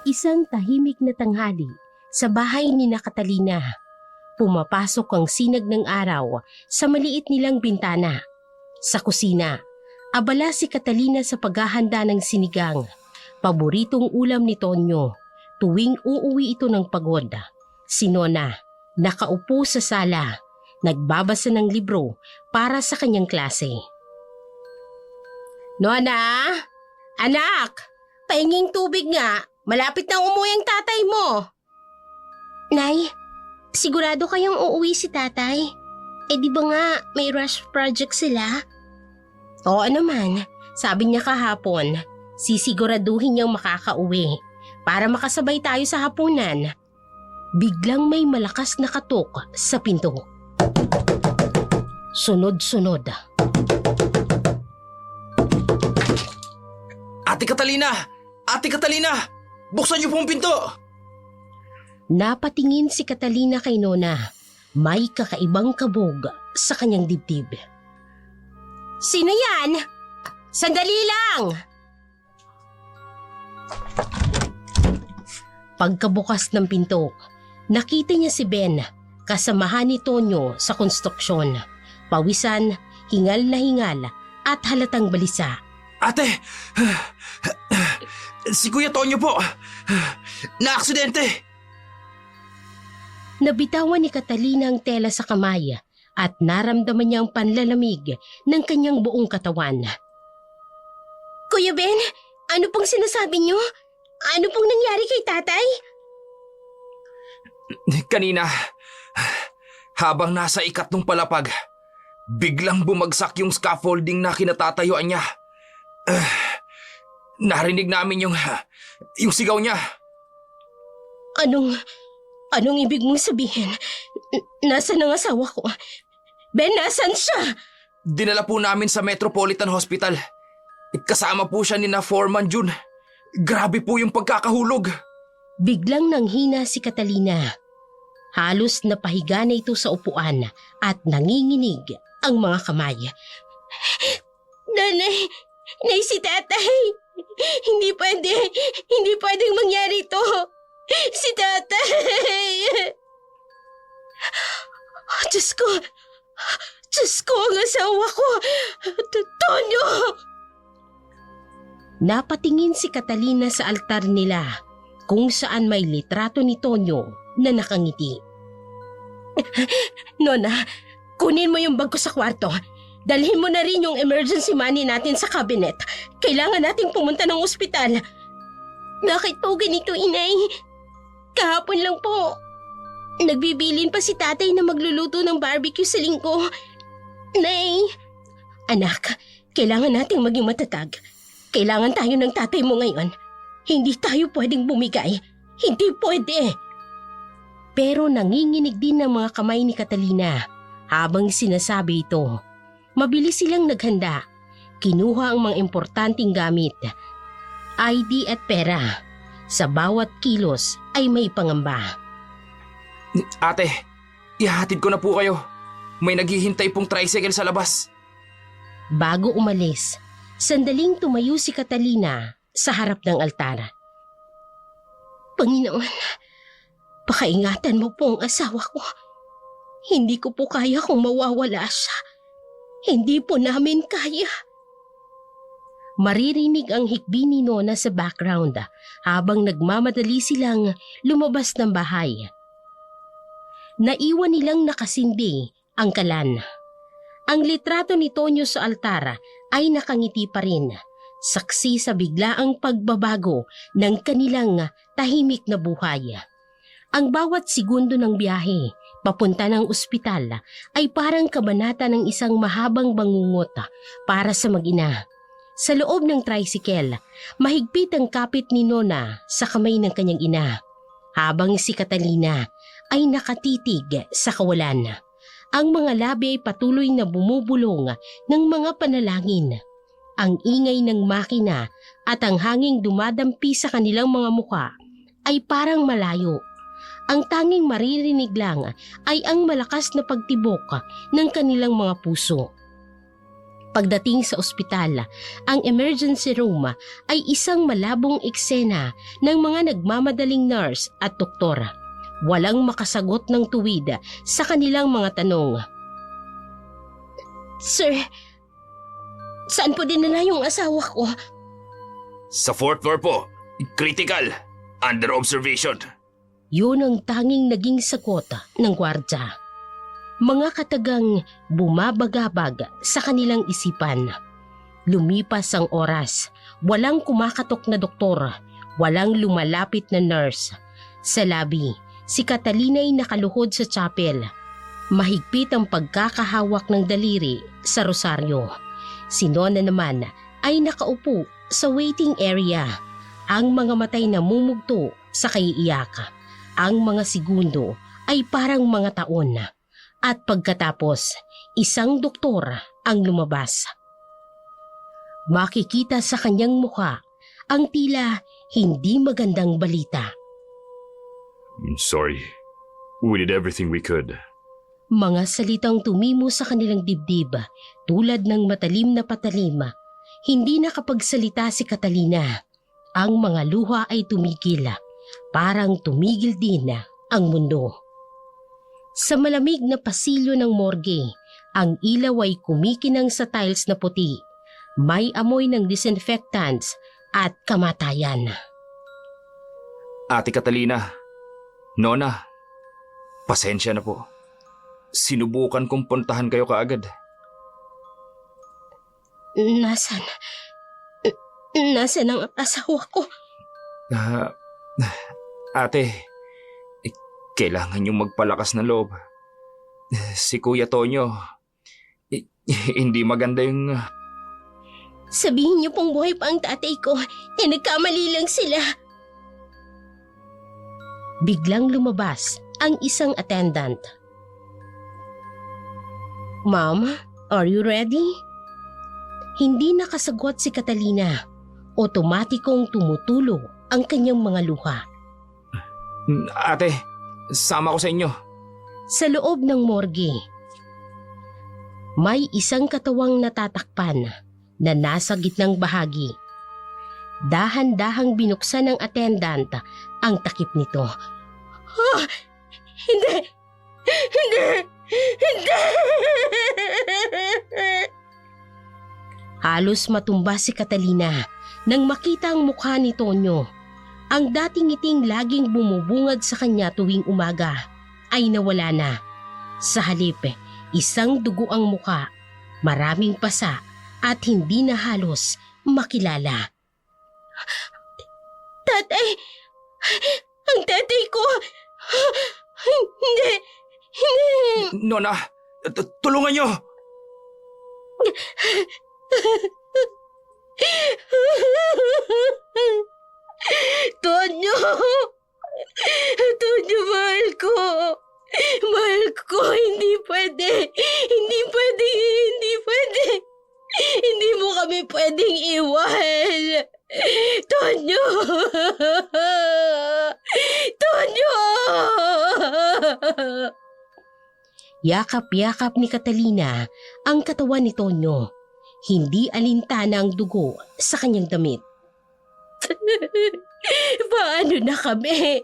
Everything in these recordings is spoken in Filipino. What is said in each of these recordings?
Isang tahimik na tanghali sa bahay ni na Catalina. Pumapasok ang sinag ng araw sa maliit nilang bintana. Sa kusina, abala si Catalina sa paghahanda ng sinigang, paboritong ulam ni Tonyo tuwing uuwi ito ng pagod. Si Nona, nakaupo sa sala, nagbabasa ng libro para sa kanyang klase. Nona! Anak! Painging tubig nga! Malapit nang umuwi ang tatay mo! Nay, sigurado kayang uuwi si tatay? Eh di ba nga may rush project sila? Oo naman, sabi niya kahapon, sisiguraduhin niyang makakauwi para makasabay tayo sa hapunan. Biglang may malakas na katok sa pinto. Sunod-sunod. Ate Catalina! Ate Catalina! Buksan niyo po ang pinto! Napatingin si Catalina kay Nona. May kakaibang kabog sa kanyang dibdib. Sino yan? Sandali lang! Pagkabukas ng pinto, nakita niya si Ben, kasamahan ni Tonyo sa konstruksyon. Pawisan, hingal na hingal at halatang balisa. Ate! Si Kuya Tonyo po! Na-aksidente! Nabitawan ni Catalina ang tela sa kamay at naramdaman niya ang panlalamig ng kanyang buong katawan. Kuya Ben, ano pong sinasabi niyo? Ano pong nangyari kay tatay? Kanina, habang nasa ikatlong palapag, biglang bumagsak yung scaffolding na kinatatayuan niya. Narinig namin yung sigaw niya. Anong ibig mong sabihin? Nasaan ang asawa ko? Ben, nasaan siya? Dinala po namin sa Metropolitan Hospital. Kasama po siya ni na Foreman June. Grabe po yung pagkakahulog. Biglang nanghina si Catalina. Halos napahiga na ito sa upuan at nanginginig ang mga kamay. Nay, si tatay. Hindi pwedeng mangyari ito. Si tatay. Diyos ko, ang asawa ko. Tonyo. Napatingin si Catalina sa altar nila kung saan may litrato ni Tonyo na nakangiti. Nona, kunin mo yung bag ko sa kwarto. Dalhin mo na rin yung emergency money natin sa cabinet. Kailangan nating pumunta ng ospital. Bakit po ganito, inay? Kahapon lang po. Nagbibilin pa si tatay na magluluto ng barbecue sa linggo. Nay, anak, kailangan nating maging matatag. Kailangan tayo ng tatay mo ngayon. Hindi tayo pwedeng bumigay. Hindi pwede. Pero nanginginig din ng mga kamay ni Catalina habang sinasabi ito. Mabilis silang naghanda. Kinuha ang mga importanteng gamit. ID at pera. Sa bawat kilos ay may pangamba. Ate, ihahatid ko na po kayo. May naghihintay pong tricycle sa labas. Bago umalis, sandaling tumayo si Catalina sa harap ng altar. Panginoon, pakaingatan mo po ang asawa ko. Hindi ko po kaya kung mawawala siya. Hindi po namin kaya. Maririnig ang hikbi ni Nona sa background habang nagmamadali silang lumabas ng bahay. Naiwan nilang nakasindi ang kalan. Ang litrato ni Tonyo sa altar ay nakangiti pa rin, saksi sa biglaang pagbabago ng kanilang tahimik na buhay. Ang bawat segundo ng biyahe papunta ng ospital ay parang kabanata ng isang mahabang bangungot para sa mag-ina. Sa loob ng tricycle, mahigpit ang kapit ni Nona sa kamay ng kanyang ina, habang si Catalina ay nakatitig sa kawalan. Ang mga labi ay patuloy na bumubulong ng mga panalangin. Ang ingay ng makina at ang hanging dumadampi sa kanilang mga mukha ay parang malayo. Ang tanging maririnig lang ay ang malakas na pagtibok ng kanilang mga puso. Pagdating sa ospital, ang emergency room ay isang malabong eksena ng mga nagmamadaling nurse at doktor. Walang makasagot ng tuwid sa kanilang mga tanong. Sir, saan po dinala yung asawa ko? Sa 4th floor po. Critical. Under observation. Yun ang tanging naging sagot ng gwardya. Mga katagang bumabagabag sa kanilang isipan. Lumipas ang oras, walang kumakatok na doktor, walang lumalapit na nurse. Sa labi, si Catalina ay nakaluhod sa chapel. Mahigpit ang pagkakahawak ng daliri sa rosaryo. Si Nona naman ay nakaupo sa waiting area. Ang mga matay namumugto sa kaiiyak. Ang mga segundo ay parang mga taon. At pagkatapos, isang doktor ang lumabas. Makikita sa kanyang mukha ang tila hindi magandang balita. Sorry. We did everything we could. Mga salitang tumimo sa kanilang dibdib tulad ng matalim na patalim. Hindi nakapagsalita si Catalina. Ang mga luha ay tumigil. Parang tumigil din ang mundo. Sa malamig na pasilyo ng morgue, ang ilaw ay kumikinang sa tiles na puti. May amoy ng disinfectants at kamatayan. Ate Catalina, Nona, pasensya na po. Sinubukan kong puntahan kayo kaagad. Nasaan ang asawa ko? Ate, kailangan niyong magpalakas ng loob. Si Kuya Tonyo, hindi maganda yung... Sabihin niyo pong buhay pa ang tatay ko, nagkamali lang sila. Biglang lumabas ang isang attendant. Ma'am, are you ready? Hindi nakasagot si Catalina. Otomatikong tumutulo ang kanyang mga luha. Ate, sama ko sa inyo. Sa loob ng morgue, may isang katawang natatakpan na nasa gitnang bahagi. Dahan-dahang binuksan ng attendant ang takip nito. Hindi! Hindi! Hindi! Halos matumba si Catalina nang makita ang mukha ni Tonyo. Ang dating ngiting laging bumubungad sa kanya tuwing umaga ay nawala na. Sa halip, isang dugo ang mukha, maraming pasa at hindi na halos makilala. Tatay! Ang tatay ko! Hindi! Hindi! Nona, tulungan niyo! Tonyo! Tonyo, mahal ko! Mahal ko! Hindi pwede! Hindi pwede! Hindi pwede! Hindi mo kami pwedeng iwan! Tonyo! Tonyo! Yakap-yakap ni Catalina ang katawan ni Tonyo. Hindi alintana ang dugo sa kanyang damit. Paano na kami?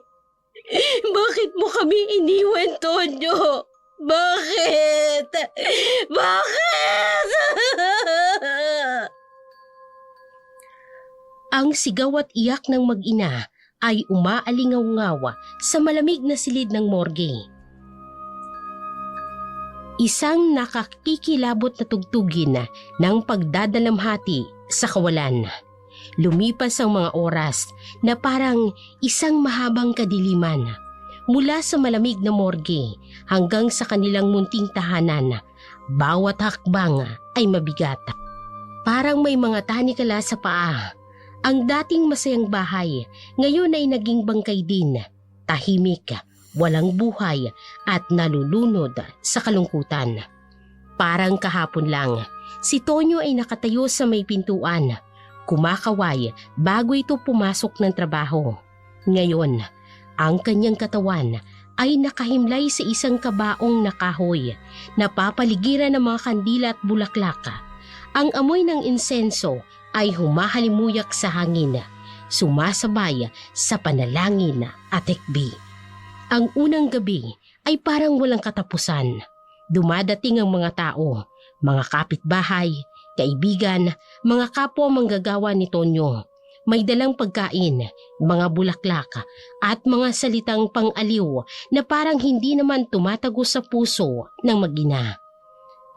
Bakit mo kami iniwan, Tonyo? Bakit? Bakit? Ang sigaw at iyak ng mag-ina ay umaalingaw-ngaw sa malamig na silid ng morgue. Isang nakakikilabot na tugtugin ng pagdadalamhati sa kawalan. Lumipas ang mga oras na parang isang mahabang kadiliman. Mula sa malamig na morgue hanggang sa kanilang munting tahanan, bawat hakbang ay mabigat. Parang may mga tanikala sa paa. Ang dating masayang bahay, ngayon ay naging bangkay din. Tahimik, walang buhay at nalulunod sa kalungkutan. Parang kahapon lang, si Tonyo ay nakatayo sa may pintuan. Kumakaway bago ito pumasok ng trabaho. Ngayon, ang kanyang katawan ay nakahimlay sa isang kabaong na kahoy, napapaligiran ng mga kandila at bulaklak. Ang amoy ng insenso ay humahalimuyak sa hangin, sumasabay sa panalangin at tekbi. Ang unang gabi ay parang walang katapusan. Dumadating ang mga tao, mga kapitbahay, kaibigan, mga kapwa manggagawa ni Tonyo. May dalang pagkain, mga bulaklak at mga salitang pang-aliw na parang hindi naman tumatago sa puso ng mag-ina.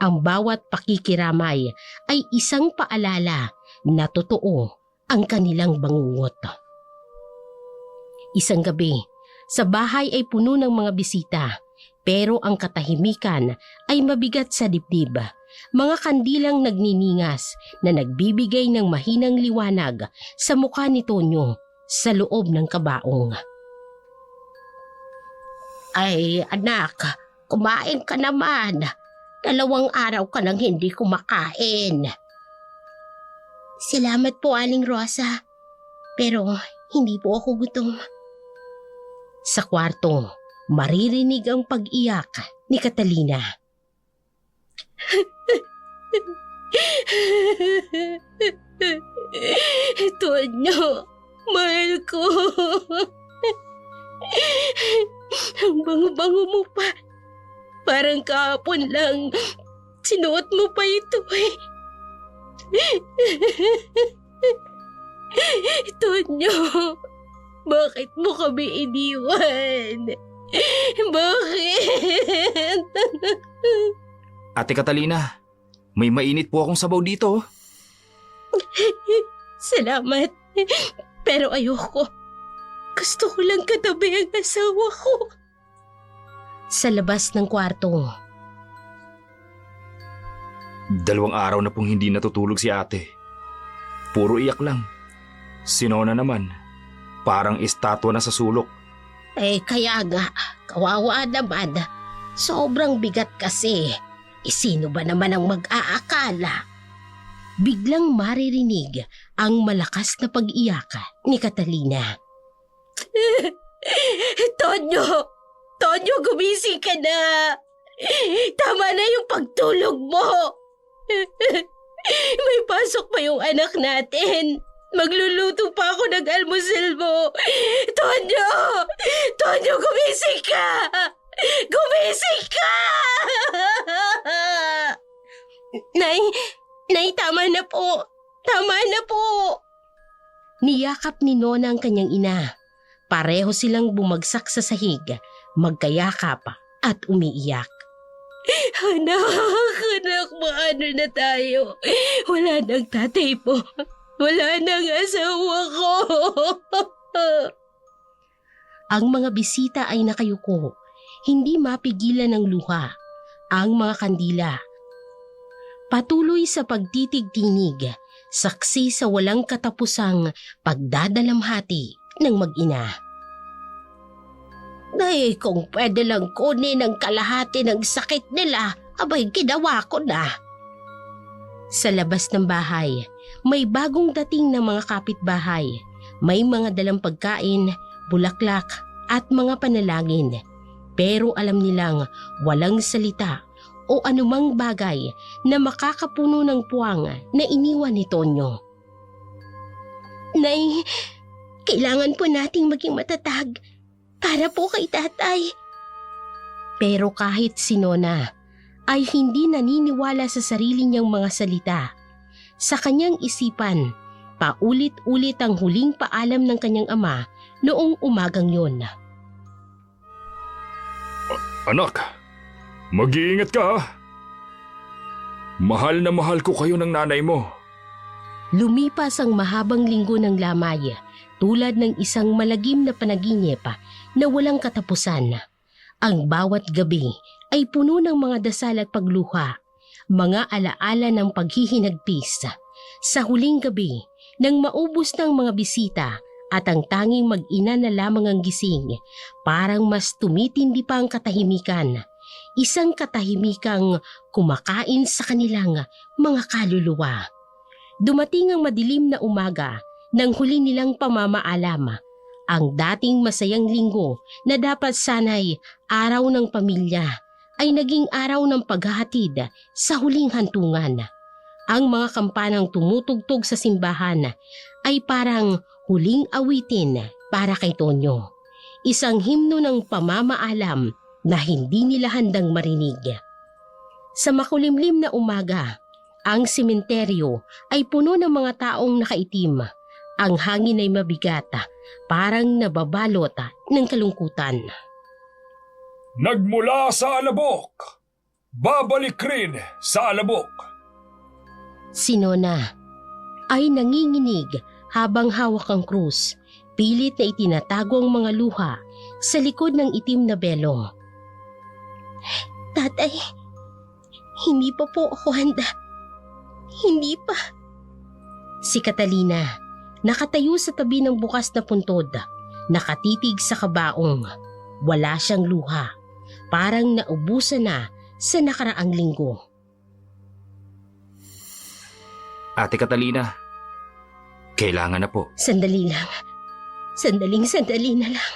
Ang bawat pakikiramay ay isang paalala na totoo ang kanilang bangungot. Isang gabi, sa bahay ay puno ng mga bisita, pero ang katahimikan ay mabigat sa dibdib. Mga kandilang nagniningas na nagbibigay ng mahinang liwanag sa mukha ni Tonyo sa loob ng kabaong. Ay anak, kumain ka naman. 2 araw ka nang hindi kumakain. Salamat po, Aling Rosa. Pero hindi po ako gutom. Sa kwarto, maririnig ang pag-iyak ni Catalina. Tonyo, mahal ko. Ang bango-bango mo pa. Parang kahapon lang. Sinuot mo pa ito eh. Tonyo, bakit mo kami iniwan? Bakit? Ate Catalina, may mainit po akong sabaw dito. Salamat. Pero ayoko. Gusto ko lang katabi ang asawa ko. Sa labas ng kwarto. 2 araw na pong hindi natutulog si ate. Puro iyak lang. Si Nona naman, parang estatwa na sa sulok. Kaya nga, kawawa naman. Sobrang bigat kasi. Sino ba naman ang mag-aakala? Biglang maririnig ang malakas na pag-iyak ni Catalina. Tonyo! Tonyo, gumising ka na! Tama na yung pagtulog mo! May pasok pa yung anak natin. Magluluto pa ako ng almusal mo. Tonyo! Tonyo, gumising ka! Gumising ka! Nay, tama na po. Tama na po. Niyakap ni Nona ang kanyang ina. Pareho silang bumagsak sa sahig, magkayakap at umiiyak. Anak, maano na tayo? Wala nang tatay po. Wala nang asawa ko. Ang mga bisita ay nakayuko. Hindi mapigilan ng luha. Ang mga kandila. Patuloy sa pagtitig-tinig, saksi sa walang katapusang pagdadalamhati ng mag-ina. Nay, kung pwede lang kunin ang kalahati ng sakit nila, abay ginawa ko na. Sa labas ng bahay, may bagong dating na mga kapitbahay. May mga dalang pagkain, bulaklak at mga panalangin. Pero alam nilang walang salita o anumang bagay na makakapuno ng puwang na iniwan ni Tonyo. Nay, kailangan po nating maging matatag para po kay tatay. Pero kahit si Nona ay hindi naniniwala sa sarili niyang mga salita. Sa kanyang isipan, paulit-ulit ang huling paalam ng kanyang ama noong umagang yon. Anak, mag-iingat ka ha. Mahal na mahal ko kayo ng nanay mo. Lumipas ang mahabang linggo ng lamay, tulad ng isang malagim na panaginip na walang katapusan. Ang bawat gabi ay puno ng mga dasal at pagluha, mga alaala ng paghihinagpis. Sa huling gabi, nang maubos ng mga bisita at ang tanging mag-ina na lamang ang gising, parang mas tumitindi pa ang katahimikan. Isang katahimikang kumakain sa kanilang mga kaluluwa. Dumating ang madilim na umaga nang huli nilang pamamaalam. Ang dating masayang linggo na dapat sana'y araw ng pamilya ay naging araw ng paghahatid sa huling hantungan. Ang mga kampanang tumutugtog sa simbahan ay parang huling awitin para kay Tonyo. Isang himno ng pamamaalam na hindi nila handang marinig. Sa makulimlim na umaga, ang sementeryo ay puno ng mga taong nakaitim. Ang hangin ay mabigat, parang nababalot ng kalungkutan. Nagmula sa alabok, babalik rin sa alabok. Si Nona ay nanginginig habang hawak ang krus, pilit na itinatago ang mga luha sa likod ng itim na belo. Tatay, hindi pa po ako handa. Hindi pa. Si Catalina, nakatayo sa tabi ng bukas na puntod, nakatitig sa kabaong. Wala siyang luha, parang naubusan na sa nakaraang linggo. Ate Catalina, kailangan na po. Sandali lang. Sandali na lang.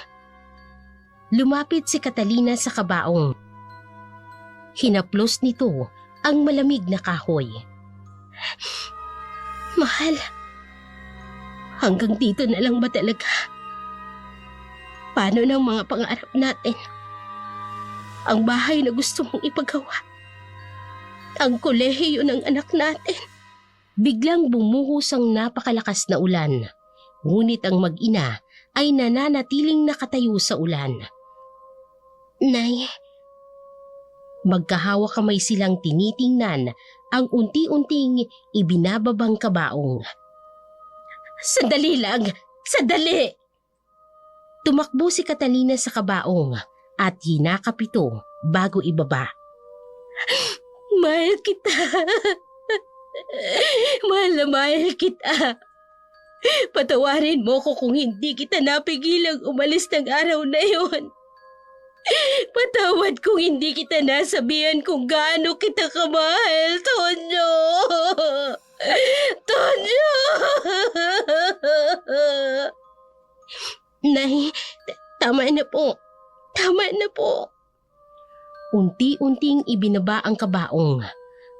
Lumapit si Catalina sa kabaong. Hinaplos nito ang malamig na kahoy. Mahal, hanggang dito na lang ba talaga? Paano ng mga pangarap natin? Ang bahay na gusto mong ipagawa? Ang kolehiyo ng anak natin? Biglang bumuhos ang napakalakas na ulan. Ngunit ang mag-ina ay nananatiling nakatayo sa ulan. Nay, magkahawak kamay silang tinitingnan ang unti-unting ibinababang kabaong. Sandali lang! Sandali! Tumakbo si Catalina sa kabaong at hinakap ito bago ibaba. Mahal kita! Mahal na mahal kita! Patawarin mo ko kung hindi kita napigilang umalis ng araw na yon. Patawad kung hindi kita nasabihan kung gaano kita kamahal, Tonyo! Tonyo! Nay, tama na po. Tama na po. Unti-unting ibinaba ang kabaong.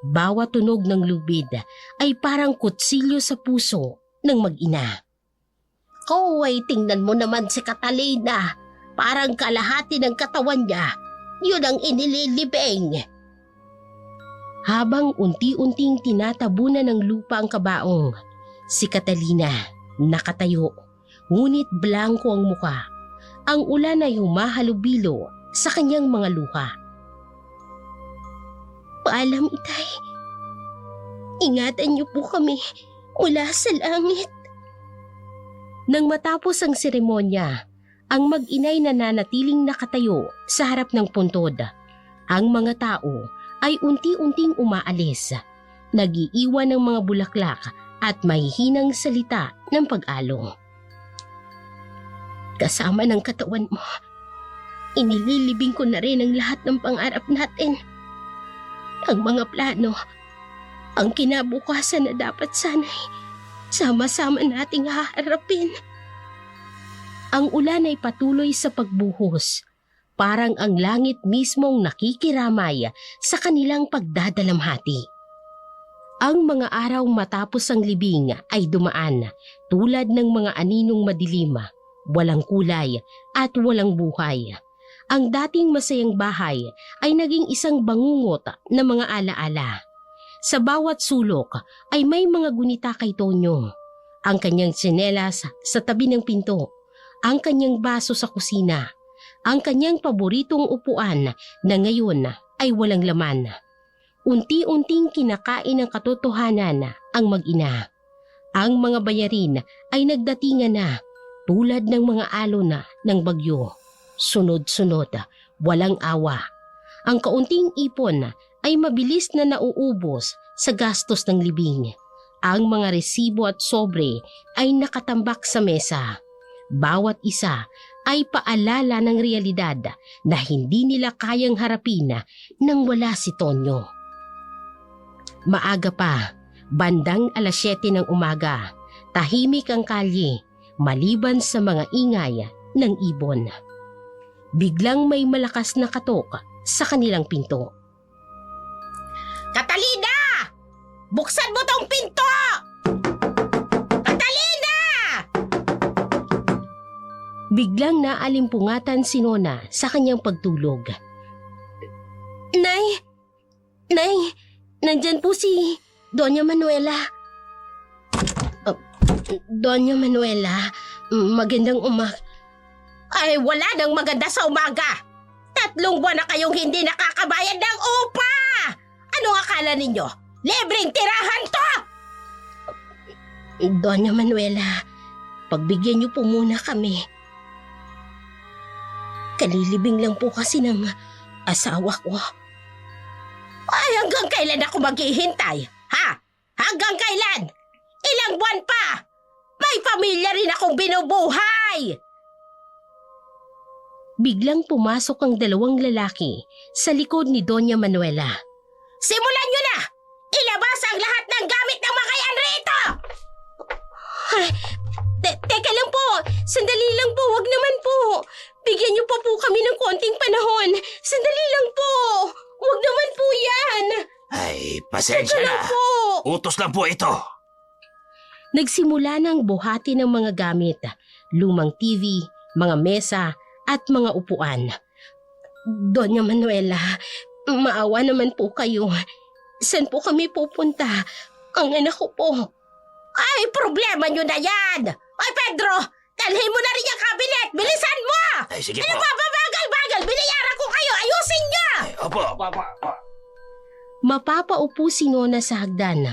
Bawat tunog ng lubid ay parang kutsilyo sa puso ng mag-ina. Kaway, tingnan mo naman si Catalina. Parang kalahati ng katawan niya. Yun ang inililibing. Habang unti-unting tinatabunan ng lupa ang kabaong, si Catalina nakatayo, ngunit blanko ang muka. Ang ulan ay humahalubilo sa kanyang mga luha. Paalam, Itay. Ingatan niyo po kami mula sa langit. Nang matapos ang seremonya, ang mag-inay nananatiling nakatayo sa harap ng puntod. Ang mga tao ay unti-unting umaalis, nag-iiwan ng mga bulaklak at mahihinang salita ng pag-along. Kasama ng katawan mo, inililibing ko na rin ang lahat ng pangarap natin. Ang mga plano, ang kinabukasan na dapat sana'y sama-sama nating haharapin. Ang ulan ay patuloy sa pagbuhos, parang ang langit mismong nakikiramay sa kanilang pagdadalamhati. Ang mga araw matapos ang libing ay dumaan tulad ng mga aninong madilim, walang kulay at walang buhay. Ang dating masayang bahay ay naging isang bangungot na mga alaala. Sa bawat sulok ay may mga gunita kay Tonyo. Ang kanyang tsinelas sa tabi ng pinto, ang kanyang baso sa kusina, ang kanyang paboritong upuan na ngayon ay walang laman. Unti-unting kinakain ng katotohanan ang mag-ina. Ang mga bayarin ay nagdatingan na tulad ng mga alon ng bagyo. Sunod-sunod, walang awa. Ang kaunting ipon ay mabilis na nauubos sa gastos ng libing. Ang mga resibo at sobre ay nakatambak sa mesa. Bawat isa ay paalala ng realidad na hindi nila kayang harapin nang wala si Tonyo. Maaga pa, bandang 7:00 ng umaga, tahimik ang kalye maliban sa mga ingay ng ibon. Biglang may malakas na katok sa kanilang pinto. Catalina! Buksan mo tong pinto! Catalina! Biglang naalimpungatan si Nona sa kanyang pagtulog. Nay! Nay! Nandyan po si Doña Manuela. Doña Manuela, magandang Ay, wala nang maganda sa umaga. 3 buwan na kayong hindi nakakabayad ng upa! Ano akala ninyo? Libreng tirahan to! Doña Manuela, pagbigyan niyo po muna kami. Kalilibing lang po kasi ng asawa ko. Ay, hanggang kailan ako maghihintay? Ha? Hanggang kailan? Ilang buwan pa? May pamilya rin akong binubuhay! Biglang pumasok ang 2 lalaki sa likod ni Doña Manuela. Simulan niyo na! Ilabas ang lahat ng gamit ng makayan rito! Ay, teka lang po! Sandali lang po! Wag naman po! Bigyan niyo pa po kami ng konting panahon! Sandali lang po! Wag naman po yan! Ay, pasensya Teka na. lang po! Utos lang po ito. Nagsimula ng buhati ng mga gamit, lumang TV, mga mesa, at mga upuan. Doña Manuela, maawa naman po kayo. Saan po kami pupunta? Ang anak ko po. Ay, problema nyo na yan! Ay, Pedro! Dalhin mo na rin yung kabinet! Bilisan mo! Ay, sige Ano po. ba, babagal-bagal? Binayaran ko kayo! Ayusin nyo! Ay, opo. Mapapaupo si Nona sa hagdan.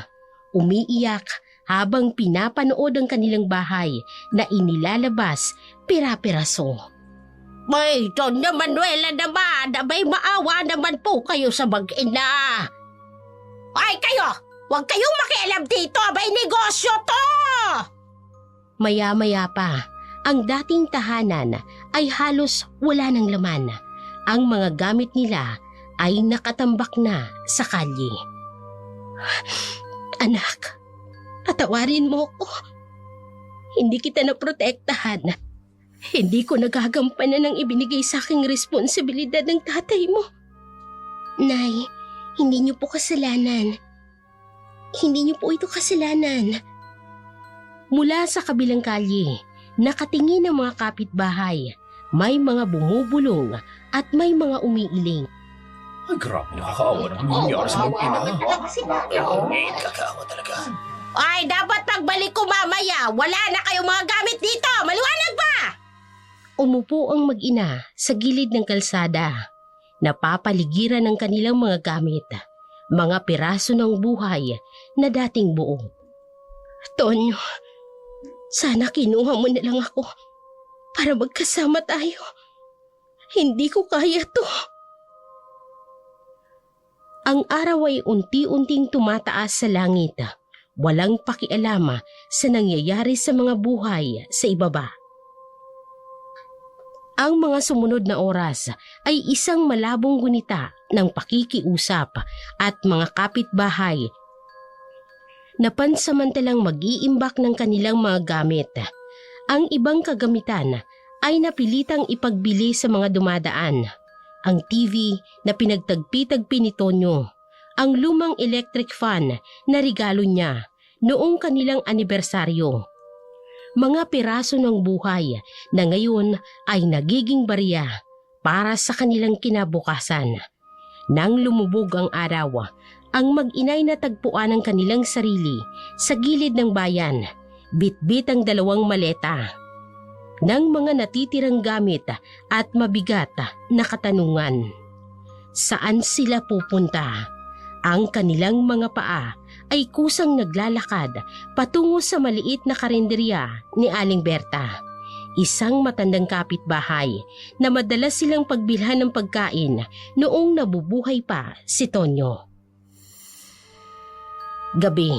Umiiyak habang pinapanood ang kanilang bahay na inilalabas pira-piraso. May Doña Manuela naman, may maawa naman po kayo sa mag-ina. Ay kayo, huwag kayong makialam dito, may negosyo to! Maya-maya pa, ang dating tahanan ay halos wala ng laman. Ang mga gamit nila ay nakatambak na sa kalye. Anak, patawarin mo ko. Hindi kita naprotektahan. Hindi ko nagagampanan ng ibinigay sa aking responsibilidad ng tatay mo. Nay, hindi niyo po kasalanan. Hindi niyo po ito kasalanan. Mula sa kabilang kalye, nakatingin ang mga kapitbahay. May mga bumubulong at may mga umiiling. Ay, grabe, nakakaawa naman yung nangyari sa mag-ina. Ngayon, kakaawa talaga. Ay, dapat pagbalik ko mamaya, wala na kayong mga gamit dito! Maliwanag ba? Umupo ang mag-ina sa gilid ng kalsada. Napapaligiran ng kanilang mga gamit, mga piraso ng buhay na dating buo. Tonyo, sana kinuha mo na lang ako para magkasama tayo. Hindi ko kaya to. Ang araw ay unti-unting tumataas sa langit. Walang pakialama sa nangyayari sa mga buhay sa ibaba. Ang mga sumunod na oras ay isang malabong gunita ng pakikiusap at mga kapitbahay na pansamantalang mag-iimbak ng kanilang mga gamit. Ang ibang kagamitan ay napilitang ipagbili sa mga dumadaan. Ang TV na pinagtagpi-tagpi ni Tonyo, ang lumang electric fan na regalo niya noong kanilang anibersaryo. Mga piraso ng buhay na ngayon ay nagiging barya para sa kanilang kinabukasan. Nang lumubog ang araw, ang mag-inay natagpuan ang kanilang sarili sa gilid ng bayan, bitbit ang 2 maleta ng mga natitirang gamit at mabigat na katanungan. Saan sila pupunta? Ang kanilang mga paa ay kusang naglalakad patungo sa maliit na karinderya ni Aling Berta, isang matandang kapitbahay na madalas silang pagbilhan ng pagkain noong nabubuhay pa si Tonyo. Gabi,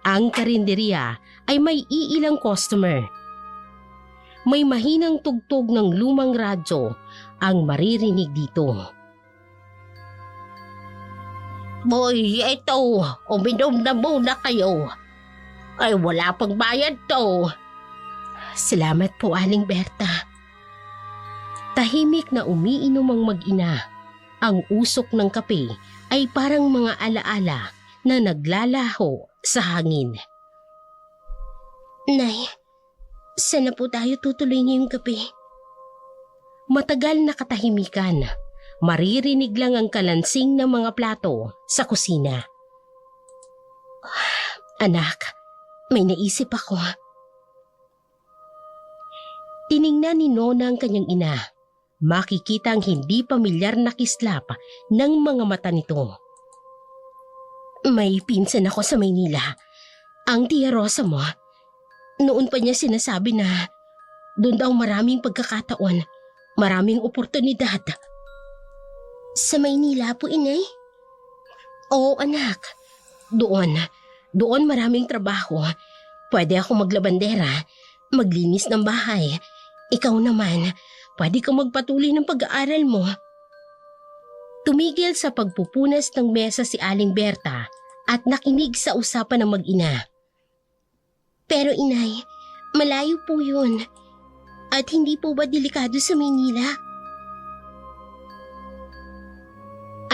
ang karinderya ay may iilang customer. May mahinang tugtog ng lumang radyo ang maririnig dito. Boy, ito, uminom na muna kayo. Ay, wala pang bayad to. Salamat po, Aling Berta. Tahimik na umiinom ang mag-ina. Ang usok ng kape ay parang mga alaala na naglalaho sa hangin. Nay, saan na po tayo tutuloy ngayong gabi? Matagal na katahimikan. Maririnig lang ang kalansing ng mga plato sa kusina. Anak, may naisip ako. Tiningnan ni Nona ang kanyang ina. Makikita ang hindi pamilyar na kislap ng mga mata nito. May pinsan ako sa Maynila. Ang Tia Rosa mo. Noon pa niya sinasabi na doon daw maraming pagkakataon, maraming oportunidad. Sa Maynila po, inay? Oo, anak. Doon maraming trabaho. Pwede ako maglabandera, maglinis ng bahay. Ikaw naman, pwede kang magpatuloy ng pag-aaral mo. Tumigil sa pagpupunas ng mesa si Aling Berta at nakinig sa usapan ng mag-ina. Pero inay, malayo po yun. At hindi po ba delikado sa Maynila?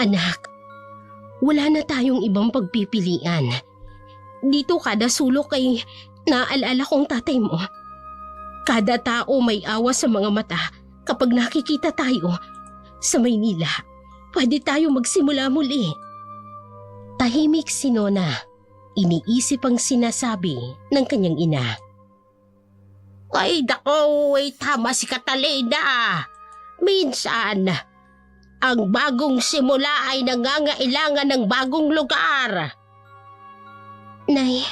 Anak, wala na tayong ibang pagpipilian. Dito kada sulok ay naaalala kong tatay mo. Kada tao may awa sa mga mata kapag nakikita tayo. Sa Maynila, pwede tayo magsimula muli. Tahimik si Nona. Iniisip ang sinasabi ng kanyang ina. Ay dako, tama si Catalina. Minsan, ang bagong simula ay nangangailangan ng bagong lugar. Nay,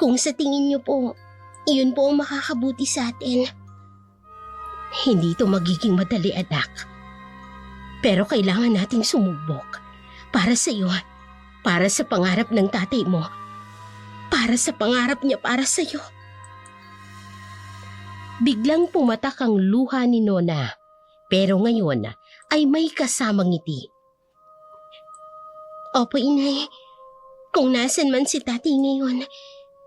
kung sa tingin niyo po, iyon po ang makakabuti sa atin. Hindi ito magiging madali, anak. Pero kailangan nating sumubok. Para sa iyo, para sa pangarap ng tatay mo, para sa pangarap niya para sa iyo. Biglang pumatak ang luha ni Nona, pero ngayon ay may kasamang ngiti. Opo, inay. Kung nasan man si tatay ngayon,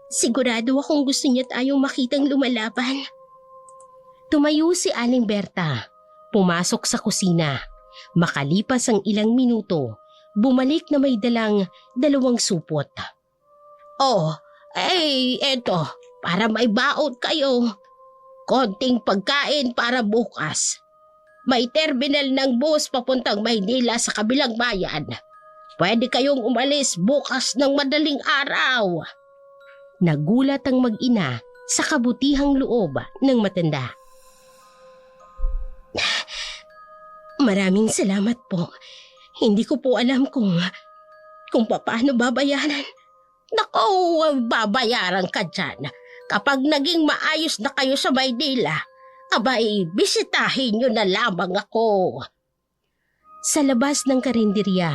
sigurado akong gusto niya tayong makitang lumalaban. Tumayo si Aling Berta. Pumasok sa kusina. Makalipas ang ilang minuto, bumalik na may dalang 2 supot. Oh, eto, para may baot kayo. Konting pagkain para bukas. May terminal ng bus papuntang Maynila sa kabilang bayan. Pwede kayong umalis bukas ng madaling araw. Nagulat ang mag-ina sa kabutihang loob ng matanda. Maraming salamat po. Hindi ko po alam kung paano babayaran. Naku, babayaran ka dyan. Kapag naging maayos na kayo sa Maynila, abay, bisitahin nyo na lamang ako. Sa labas ng karinderya,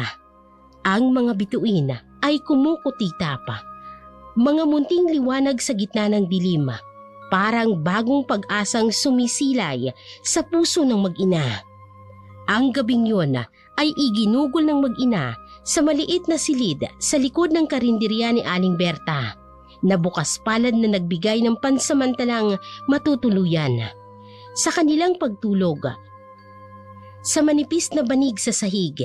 ang mga bituin ay kumukutita pa. Mga munting liwanag sa gitna ng dilim, parang bagong pag-asang sumisilay sa puso ng mag-ina. Ang gabing yun ay iginugol ng mag-ina sa maliit na silid sa likod ng karinderya ni Aling Berta, na bukas palad na nagbigay ng pansamantalang matutuluyan. Sa kanilang pagtulog, sa manipis na banig sa sahig,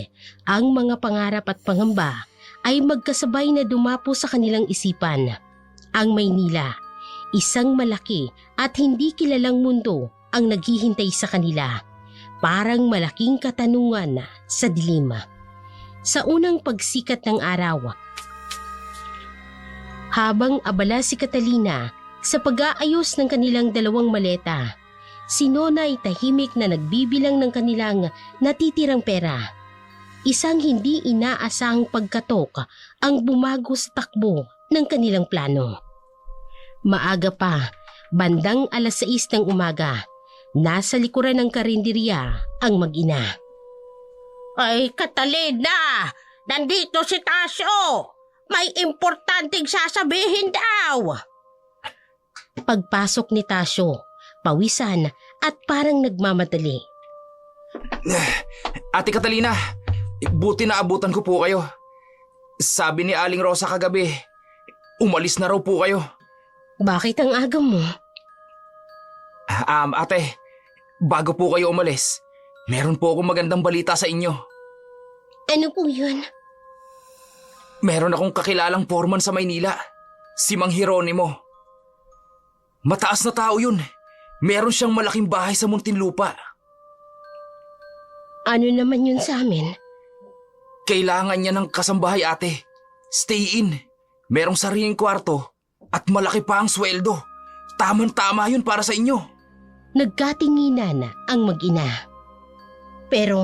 ang mga pangarap at pangamba ay magkasabay na dumapo sa kanilang isipan. Ang Maynila, isang malaki at hindi kilalang mundo ang naghihintay sa kanila. Parang malaking katanungan sa dilim. Sa unang pagsikat ng araw, habang abala si Catalina sa pag-aayos ng kanilang 2 maleta, si Nona ay tahimik na nagbibilang ng kanilang natitirang pera. Isang hindi inaasahang pagkatok ang bumago sa takbo ng kanilang plano. Maaga pa, bandang 6:00 ng umaga, nasa likuran ng karinderya ang mag-ina. Ay, Catalina! Nandito si Tasyo! May importanteng sasabihin daw! Pagpasok ni Tasyo, pawisan at parang nagmamadali. Ate Catalina, buti na abutan ko po kayo. Sabi ni Aling Rosa kagabi, umalis na raw po kayo. Bakit ang aga mo? Ate, bago po kayo umalis, meron po akong magandang balita sa inyo. Ano po yun? Meron akong kakilalang foreman sa Maynila. Si Mang Hieronimo. Mataas na tao yun. Meron siyang malaking bahay sa Muntinlupa. Ano naman yun sa amin? Kailangan niya ng kasambahay, ate. Stay in. Merong sariling kwarto at malaki pa ang sweldo. Tamang-tama yun para sa inyo. Nagkatinginan ang mag-ina. Pero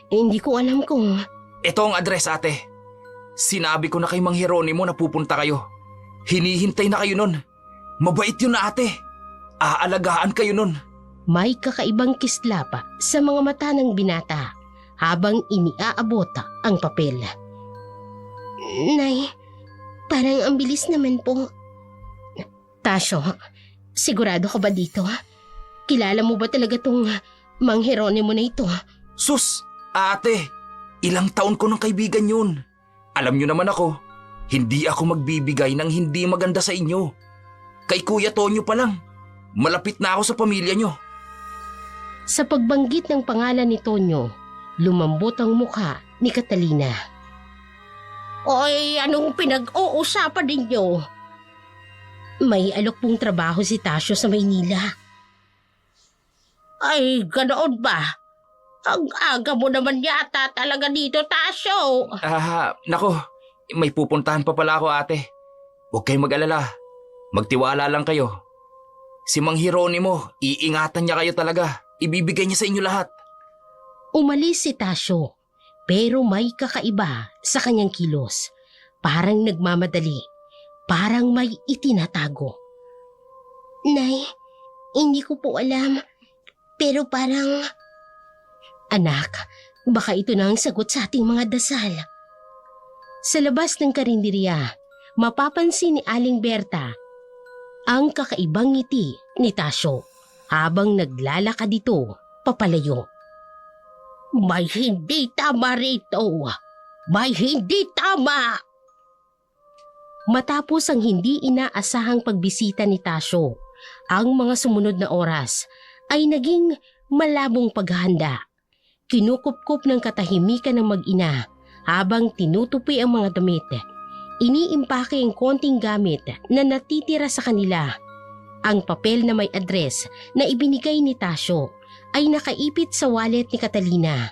hindi ko alam kung... Ito ang address, ate. Sinabi ko na kay Mang Hieronimo na pupunta kayo. Hinihintay na kayo nun. Mabait yun na, ate. Aalagaan kayo nun. May kakaibang kislapa sa mga mata ng binata habang iniaabot ang papel. Nay, parang ang bilis naman po. Tasyo, sigurado ka ba dito? Kilala mo ba talaga tong Mang Hieronimo na ito? Sus, ate. Ilang taon ko ng kaibigan yun. Alam nyo naman ako, hindi ako magbibigay ng hindi maganda sa inyo. Kay Kuya Tonyo pa lang. Malapit na ako sa pamilya nyo. Sa pagbanggit ng pangalan ni Tonyo, lumambot ang mukha ni Catalina. Oy, anong pinag-uusapan ninyo? May alok pong trabaho si Tasyo sa Maynila. Ay, ganoon ba? Ang aga mo naman yata talaga dito, Tasyo. Nako, may pupuntahan pa pala ako, ate. Huwag kayong mag-alala. Magtiwala lang kayo. Si Mang Hieronimo, iingatan niya kayo talaga. Ibibigay niya sa inyo lahat. Umalis si Tasyo, pero may kakaiba sa kanyang kilos. Parang nagmamadali, parang may itinatago. Nay, hindi ko po alam, pero parang... Anak, baka ito na ang sagot sa ating mga dasal. Sa labas ng karinderya, mapapansin ni Aling Berta ang kakaibang ngiti ni Tasyo habang naglalakad ito papalayo. May hindi tama rito. May hindi tama. Matapos ang hindi inaasahang pagbisita ni Tasyo, ang mga sumunod na oras ay naging malabong paghahanda. Kinukupkup ng katahimikan ng mag-ina habang tinutupi ang mga damit. Iniimpake ang konting gamit na natitira sa kanila. Ang papel na may address na ibinigay ni Tasyo ay nakaipit sa wallet ni Catalina.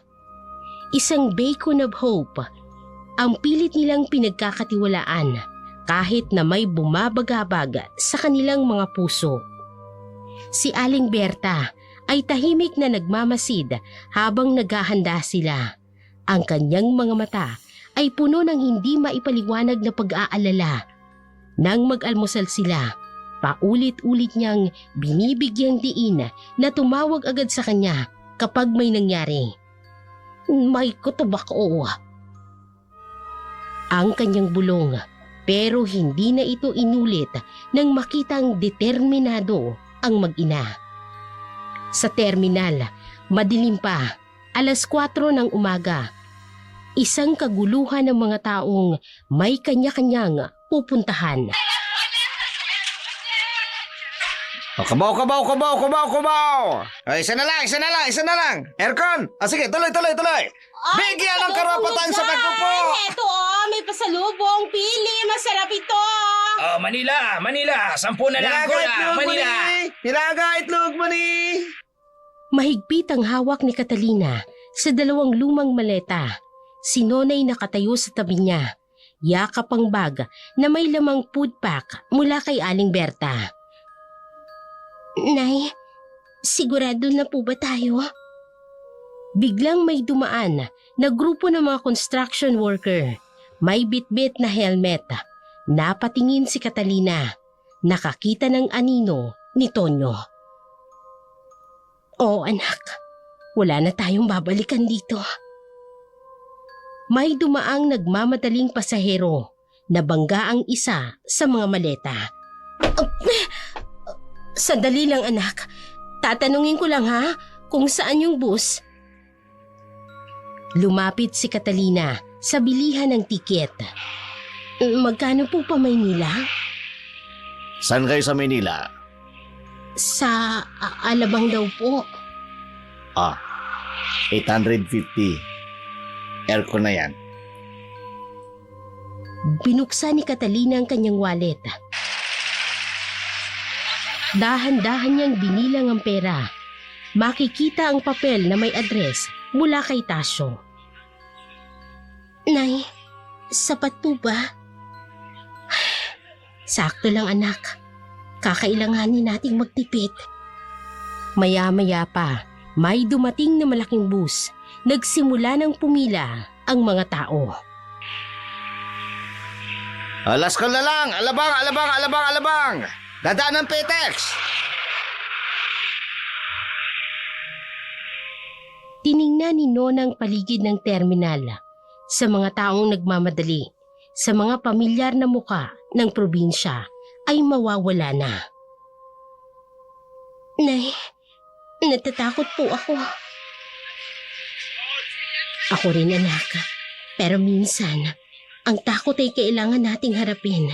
Isang beacon of hope ang pilit nilang pinagkakatiwalaan kahit na may bumabagabag sa kanilang mga puso. Si Aling Berta ay tahimik na nagmamasid habang naghahanda sila. Ang kanyang mga mata ay puno ng hindi maipaliwanag na pag-aalala. Nang mag-almusal sila, paulit-ulit niyang binibigyang diin na tumawag agad sa kanya kapag may nangyari. May kutob ako. Ang kanyang bulong, pero hindi na ito inulit nang makitang determinado ang mag-ina. Sa terminal, madilim pa, 4:00 ng umaga. Isang kaguluhan ng mga taong may kanya-kanyang pupuntahan. Kabaw! Ay, isa na lang! Aircon! Sige, tuloy! Bigyan ng karapatan sa pagpupo! Eto may pasalubong, pili, masarap ito! Manila! 10 na lang ko na, Manila! Nilaga itlog mo ni! Mahigpit ang hawak ni Catalina sa 2 lumang maleta. Si Nonay nakatayo sa tabi niya. Yakap ang bag na may lamang food pack mula kay Aling Berta. Nay, sigurado na po ba tayo? Biglang may dumaan na grupo ng mga construction worker. May bitbit na helmet. Napatingin si Catalina. Nakakita ng anino ni Tonyo. Oh anak, wala na tayong babalikan dito. May dumaang nagmamadaling pasahero. Nabangga ang isa sa mga maleta. Sandali lang anak. Tatanungin ko lang ha kung saan yung bus. Lumapit si Catalina sa bilihan ng tiket. Magkano po pa Maynila? Saan kayo sa Maynila? Sa Alabang daw po. 850. Aircon na yan. Binuksan ni Catalina ang kanyang wallet. Dahan-dahan niyang binilang ang pera. Makikita ang papel na may address mula kay Tasyo. Nay, sapat po ba? Sakto lang anak. Kakailanganin nating magtipid. Maya-maya pa, may dumating na malaking bus. Nagsimula ng pumila ang mga tao. Alas ko na lang! Alabang, alabang, alabang, alabang! Dadaan ng Petex! Tiningnan ni Nona ang paligid ng terminal. Sa mga taong nagmamadali, sa mga pamilyar na muka ng probinsya ay mawawala na. Nay, natatakot po ako. Ako rin anak, pero minsan, ang takot ay kailangan nating harapin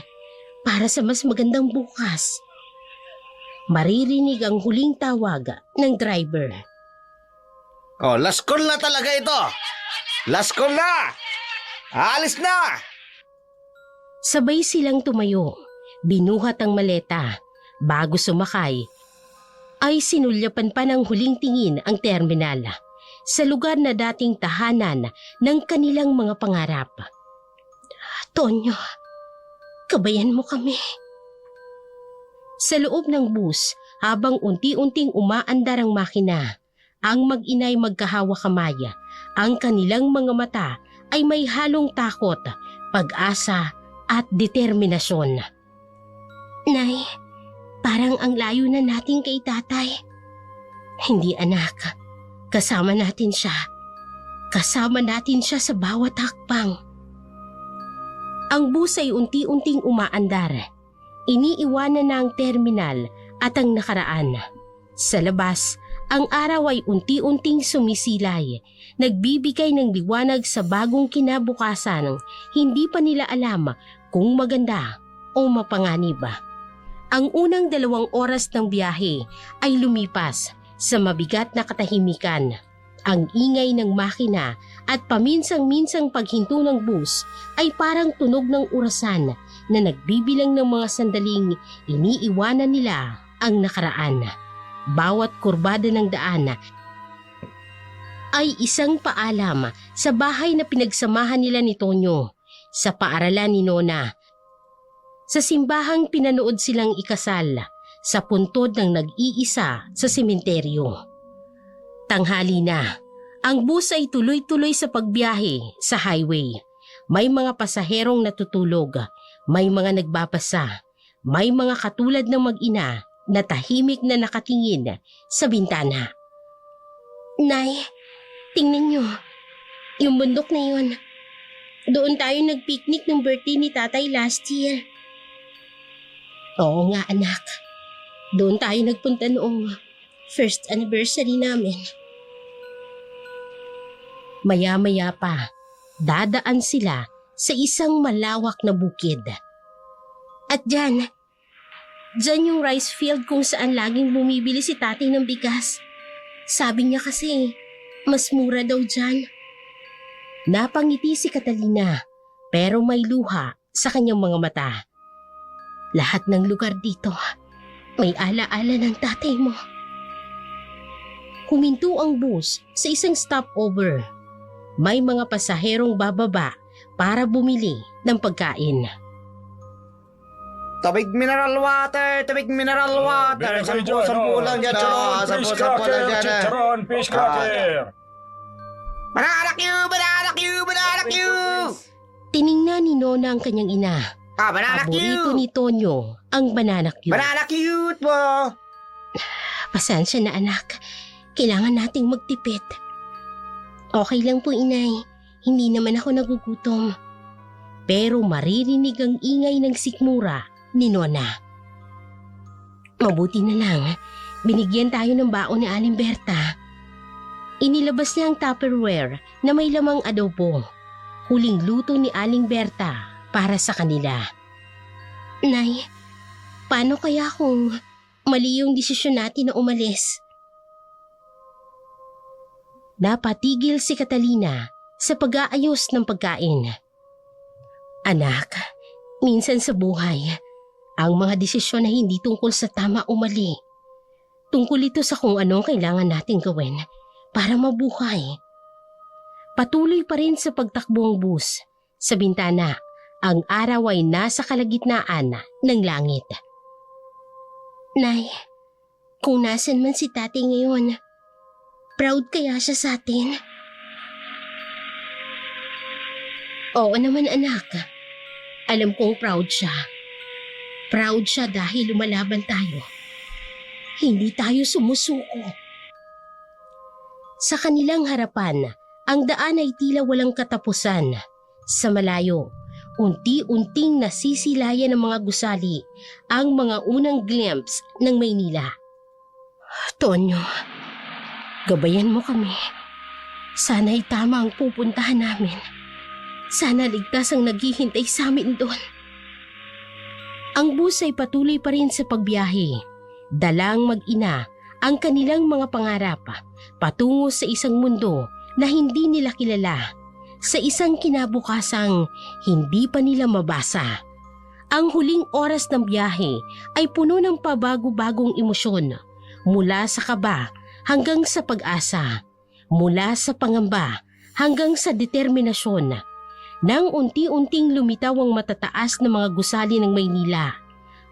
para sa mas magandang bukas. Maririnig ang huling tawag ng driver. Oh, last call na talaga ito! Last call na! Alis na! Sabay silang tumayo, binuhat ang maleta. Bago sumakay, ay sinulyapan pa ng huling tingin ang terminal sa lugar na dating tahanan ng kanilang mga pangarap. Tonyo, kabayan mo kami. Sa loob ng bus, habang unti-unting umaandar ang makina, ang mag-inay magkahawa-kamay. Ang kanilang mga mata ay may halong takot, pag-asa at determinasyon. Nay, parang ang layo na natin kay tatay. Hindi anak, kasama natin siya. Kasama natin siya sa bawat hakbang. Ang bus ay unti-unting umaandar. Iniiwanan na ang terminal at ang nakaraan. Sa labas, ang araw ay unti-unting sumisilay, nagbibigay ng liwanag sa bagong kinabukasan. Hindi pa nila alam kung maganda o mapanganib. Ang unang 2 oras ng biyahe ay lumipas sa mabigat na katahimikan. Ang ingay ng makina at paminsang-minsang paghinto ng bus ay parang tunog ng orasan na nagbibilang ng mga sandaling iniiwanan nila ang nakaraan. Bawat kurbada ng daan ay isang paalam sa bahay na pinagsamahan nila ni Tonyo, sa paaralan ni Nona, sa simbahang pinanood silang ikasal, sa puntod ng nag-iisa sa sementeryo. Tanghali na, ang bus ay tuloy-tuloy sa pagbiyahe sa highway. May mga pasaherong natutulog, may mga nagbabasa, may mga katulad ng mag-ina na tahimik na nakatingin sa bintana. Nay, tingnan niyo. Yung bundok na yun. Doon tayo nag-picnic ng birthday ni tatay last year. Oo nga anak. Doon tayo nagpunta noong first anniversary namin. Maya-maya pa, dadaan sila sa isang malawak na bukid. At diyan yung rice field kung saan laging bumibili si tatay ng bigas. Sabi niya kasi, mas mura daw dyan. Napangiti si Catalina, pero may luha sa kanyang mga mata. Lahat ng lugar dito, may ala-ala ng tatay mo. Huminto ang bus sa isang stopover. May mga pasaherong bababa para bumili ng pagkain. Tubig mineral water! Tubig mineral water! Sampu lang dyan! Sampu lang dyan! Chicharon, fish cracker! Bananak you! Bananak you! Bananak you! Tiningnan ni Nona ang kanyang ina. Bananak Paborito you! ni Tonyo ang banana cue. Bananak cute po! Pasensya na anak. Kailangan nating magtipid. Okay lang po inay. Hindi naman ako nagugutom. Pero maririnig ang ingay ng sikmura ni Nona. Mabuti na lang, binigyan tayo ng baon ni Aling Berta. Inilabas niya ang Tupperware na may lamang adobo. Huling luto ni Aling Berta para sa kanila. Nay, paano kaya kung mali yung desisyon natin na umalis? Napatigil si Catalina sa pag-aayos ng pagkain. Anak, minsan sa buhay, ang mga desisyon ay hindi tungkol sa tama o mali. Tungkol ito sa kung ano ang kailangan nating gawin para mabuhay. Patuloy pa rin sa pagtakbo ang bus. Sa bintana, ang araw ay nasa kalagitnaan ng langit. Nay, kung nasan man si tatay ngayon, proud kaya siya sa atin? Oo naman anak. Alam kong proud siya. Proud siya dahil lumalaban tayo. Hindi tayo sumusuko. Sa kanilang harapan, ang daan ay tila walang katapusan. Sa malayo, unti-unting nasisilayan ng mga gusali ang mga unang glimpse ng Maynila. Tonyo, gabayan mo kami. Sana'y tama ang pupuntahan namin. Sana ligtas ang naghihintay sa amin doon. Ang bus ay patuloy pa rin sa pagbiyahe. Dalang mag-ina ang kanilang mga pangarap patungo sa isang mundo na hindi nila kilala, sa isang kinabukasang hindi pa nila mabasa. Ang huling oras ng biyahe ay puno ng pabago-bagong emosyon, mula sa kaba hanggang sa pag-asa, mula sa pangamba hanggang sa determinasyon. Nang unti-unting lumitaw ang matataas na mga gusali ng Maynila,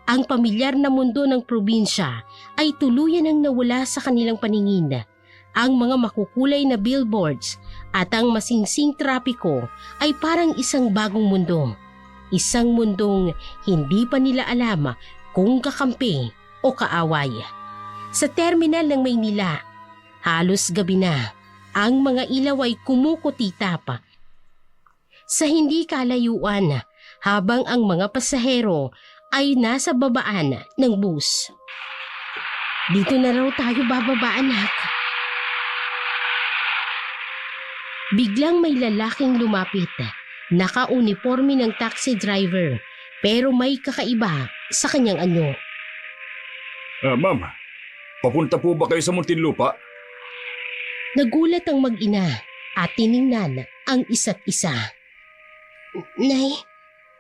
ang pamilyar na mundo ng probinsya ay tuluyan ang nawala sa kanilang paningin. Ang mga makukulay na billboards at ang masingsing trapiko ay parang isang bagong mundo. Isang mundong hindi pa nila alam kung kakampi o kaaway. Sa terminal ng Maynila, halos gabi na, ang mga ilaw ay kumukutitap. Sa hindi kalayuan, habang ang mga pasahero ay nasa babaan ng bus. Dito na raw tayo bababa, anak. Biglang may lalaking lumapit. Naka-uniforme ng taxi driver, pero may kakaiba sa kanyang anyo. Ma'am, papunta po ba kayo sa Muntinlupa? Nagulat ang mag-ina at tiningnan ang isa't isa. Nay,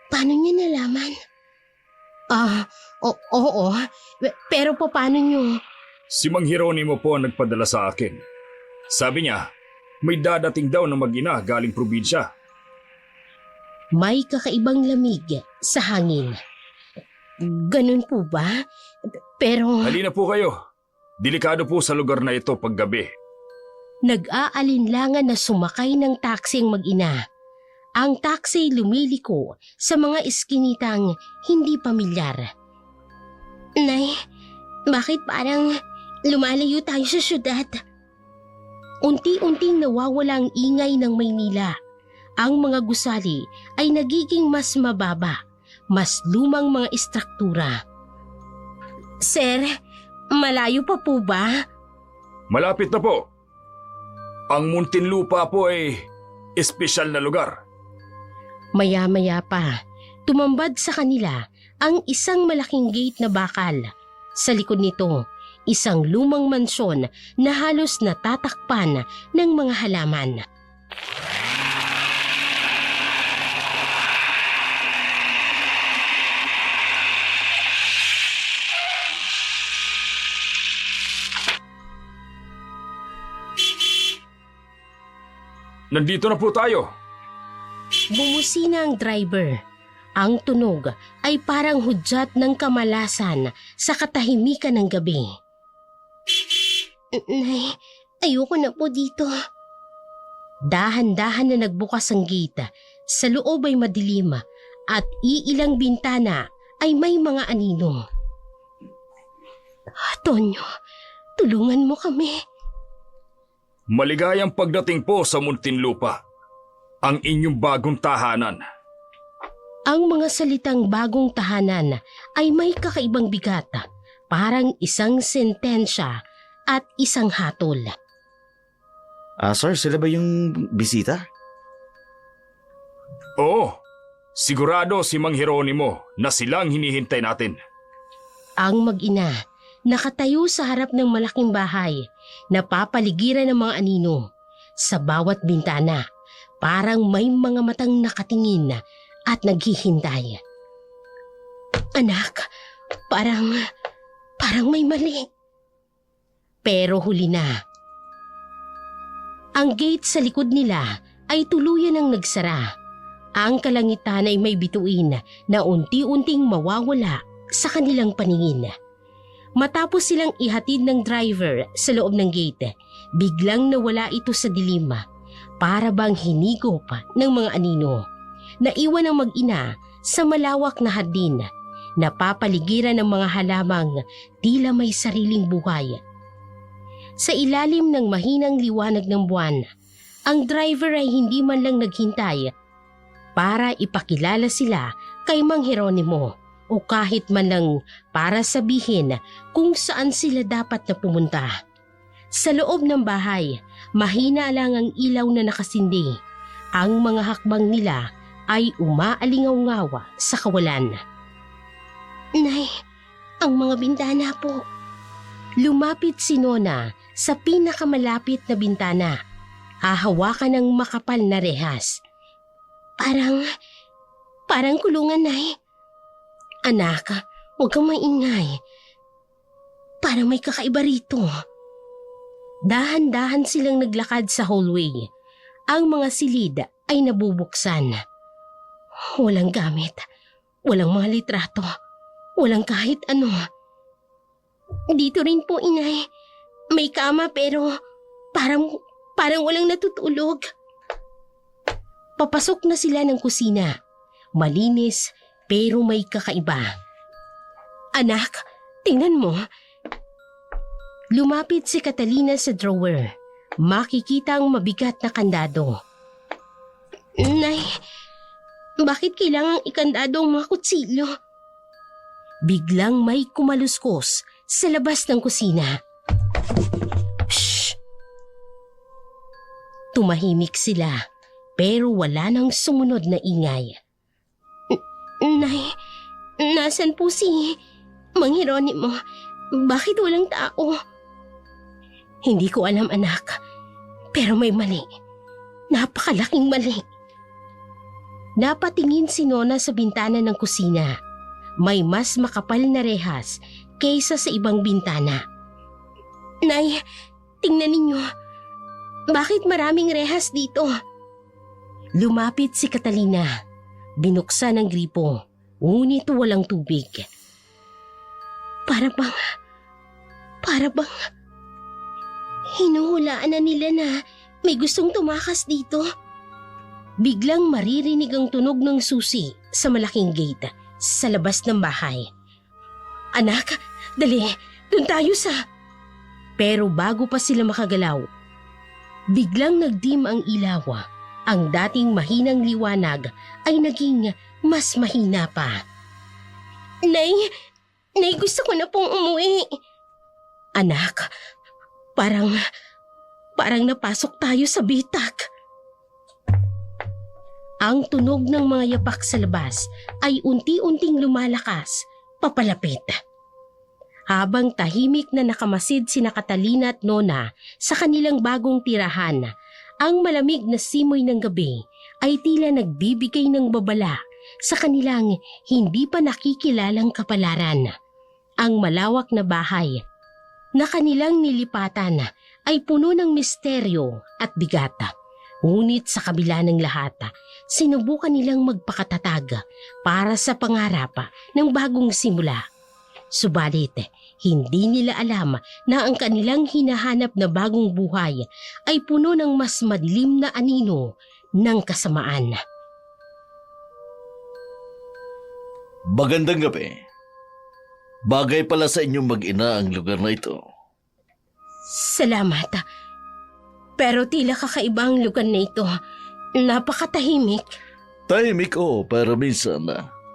paano niya nalaman? Oo. Pero paano niyo? Si Mang Hieronimo po ang nagpadala sa akin. Sabi niya, may dadating daw na mag-ina galing probinsya. May kakaibang lamig sa hangin. Ganun po ba? Pero Halina po kayo. Delikado po sa lugar na ito paggabi. nag-aalinlangan na sumakay ng taxi ang mag-ina. Ang taxi lumiliko sa mga iskinitang hindi pamilyar. Nay, bakit parang lumalayo tayo sa syudad? Unti-unting nawawala ang ingay ng Maynila. Ang mga gusali ay nagiging mas mababa, mas lumang mga istruktura. Sir, malayo pa po ba? Malapit na po. Ang Muntinlupa po ay espesyal na lugar. Maya-maya pa, tumambad sa kanila ang isang malaking gate na bakal. Sa likod nito, isang lumang mansyon na halos natatakpan ng mga halaman. Nandito na po tayo. Bumusina ang driver. Ang tunog ay parang hudyat ng kamalasan sa katahimikan ng gabi. Nay, ayoko na po dito. Dahan-dahan na nagbukas ang gate. Sa loob ay madilim at iilang bintana ay may mga anino. Tonyo, tulungan mo kami. Maligayang pagdating po sa Muntinlupa, ang inyong bagong tahanan. Ang mga salitang bagong tahanan ay may kakaibang bigat, parang isang sentensya at isang hatol. Sir, sila ba yung bisita? Oo, sigurado si Mang Hieronimo na silang hinihintay natin. Ang mag-ina, nakatayo sa harap ng malaking bahay, napapaligiran ng mga anino. Sa bawat bintana, parang may mga matang nakatingin at naghihintay. Anak, parang may mali. Pero huli na. Ang gate sa likod nila ay tuluyan ang nagsara. Ang kalangitan ay may bituin na unti-unting mawawala sa kanilang paningin. Matapos silang ihatid ng driver sa loob ng gate, biglang nawala ito sa dilim, para bang hinigop ng mga anino. Naiwan ang mag-ina sa malawak na hardin, napapaligiran ng mga halamang tila may sariling buhay. Sa ilalim ng mahinang liwanag ng buwan, ang driver ay hindi man lang naghintay para ipakilala sila kay Mang Jeronimo o kahit man lang para sabihin kung saan sila dapat na pumunta. Sa loob ng bahay, mahina lang ang ilaw na nakasindi. Ang mga hakbang nila ay umaalingaw-ngawa sa kawalan. Nay, ang mga bintana po. Lumapit si Nona sa pinakamalapit na bintana. Hahawakan ng makapal na rehas. Parang kulungan, Nay. Anak, huwag kang maingay. Parang may kakaiba rito. Dahan-dahan silang naglakad sa hallway. Ang mga silid ay nabubuksan. Walang gamit. Walang mga litrato. Walang kahit ano. Dito rin po, Inay. May kama pero parang walang natutulog. Papasok na sila ng kusina. Malinis pero may kakaiba. Anak, tingnan mo. Lumapit si Catalina sa drawer. Makikita ang mabigat na kandado. Nay, bakit kailangang ikandado ang mga kutsilyo? Biglang may kumaluskos sa labas ng kusina. Shh! Tumahimik sila pero wala nang sumunod na ingay. Nay, nasan po si Mang Jeronimo? Bakit walang tao? Hindi ko alam, anak. Pero may mali. Napakalaking mali. Napatingin si Nona sa bintana ng kusina. May mas makapal na rehas kaysa sa ibang bintana. Nay, tingnan ninyo. Bakit maraming rehas dito? Lumapit si Catalina. Binuksan ang gripo, ngunit walang tubig. Para bang hinuhulaan na nila na may gustong tumakas dito. Biglang maririnig ang tunog ng susi sa malaking gate sa labas ng bahay. Anak, dali, dun tayo sa... Pero bago pa sila makagalaw, biglang nagdim ang ilaw. Ang dating mahinang liwanag ay naging mas mahina pa. Nay, gusto ko na pong umuwi. Anak, parang napasok tayo sa bitak. Ang tunog ng mga yapak sa labas ay unti-unting lumalakas, papalapit. Habang tahimik na nakamasid sina Catalina at Nona sa kanilang bagong tirahan, ang malamig na simoy ng gabi ay tila nagbibigay ng babala sa kanilang hindi pa nakikilalang kapalaran. Ang malawak na bahay na kanilang nilipatan ay puno ng misteryo at bigat. Ngunit sa kabila ng lahat, sinubukan nilang magpakatatag para sa pangarap ng bagong simula. Subalit, hindi nila alam na ang kanilang hinahanap na bagong buhay ay puno ng mas madilim na anino ng kasamaan. Magandang gabi. Bagay pala sa inyong mag-ina ang lugar na ito. Salamat. Pero tila kakaiba ang lugar na ito. Napakatahimik. Tahimik pero minsan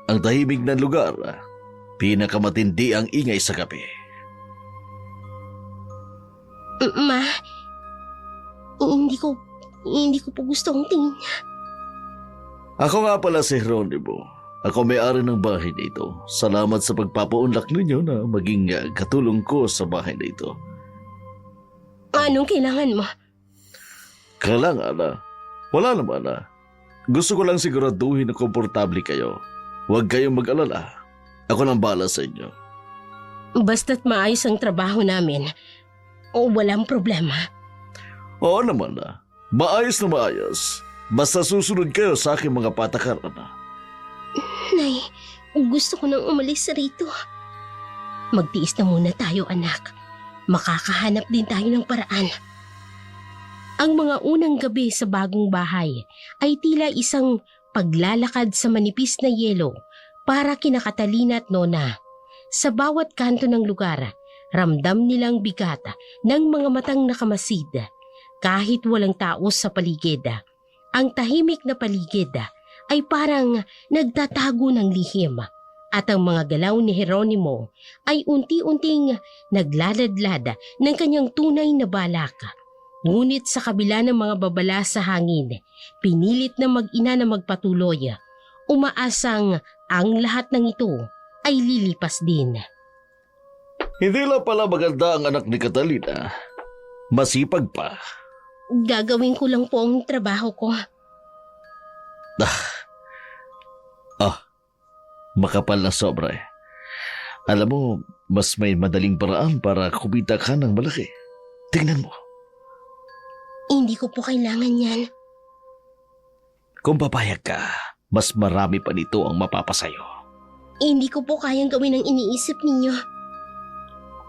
ang tahimik ng lugar, pinakamatindi ang ingay sa gabi. Ma, hindi ko po gustong tingin. Ako nga pala si Jeronimo. Ako may-ari ng bahay na ito. Salamat sa pagpapaunlak ninyo na maging katulong ko sa bahay na ito. Anong kailangan mo? Kailangan wala naman Gusto ko lang siguraduhin na komportable kayo. Huwag kayong mag-alala. Ako nang bahala sa inyo. Basta't maayos ang trabaho namin, o walang problema. Oo naman na. Maayos na maayos. Basta susunod kayo sa aking mga patakaran. Nay, gusto ko nang umalis rito. Magtiis na muna tayo, anak. Makakahanap din tayo ng paraan. Ang mga unang gabi sa bagong bahay ay tila isang paglalakad sa manipis na yelo para kina Catalina at Nona. Sa bawat kanto ng lugar, ramdam nilang bigat ng mga matang nakamasid. Kahit walang tao sa paligid, ang tahimik na paligid ay parang nagtatago ng lihim at ang mga galaw ni Jeronimo ay unti-unting naglaladlad ng kanyang tunay na balak. Ngunit sa kabila ng mga babala sa hangin, pinilit na mag-ina na magpatuloy, umaasang ang lahat ng ito ay lilipas din. Hindi lang pala maganda ang anak ni Catalina. Masipag pa. Gagawin ko lang po ang trabaho ko. Makapal na sobra eh. Alam mo, mas may madaling paraan para kumita ka ng malaki. Tingnan mo. Hindi ko po kailangan yan. Kung papayag ka, mas marami pa nito ang mapapasayo. Hindi ko po kayang gawin ang iniisip ninyo.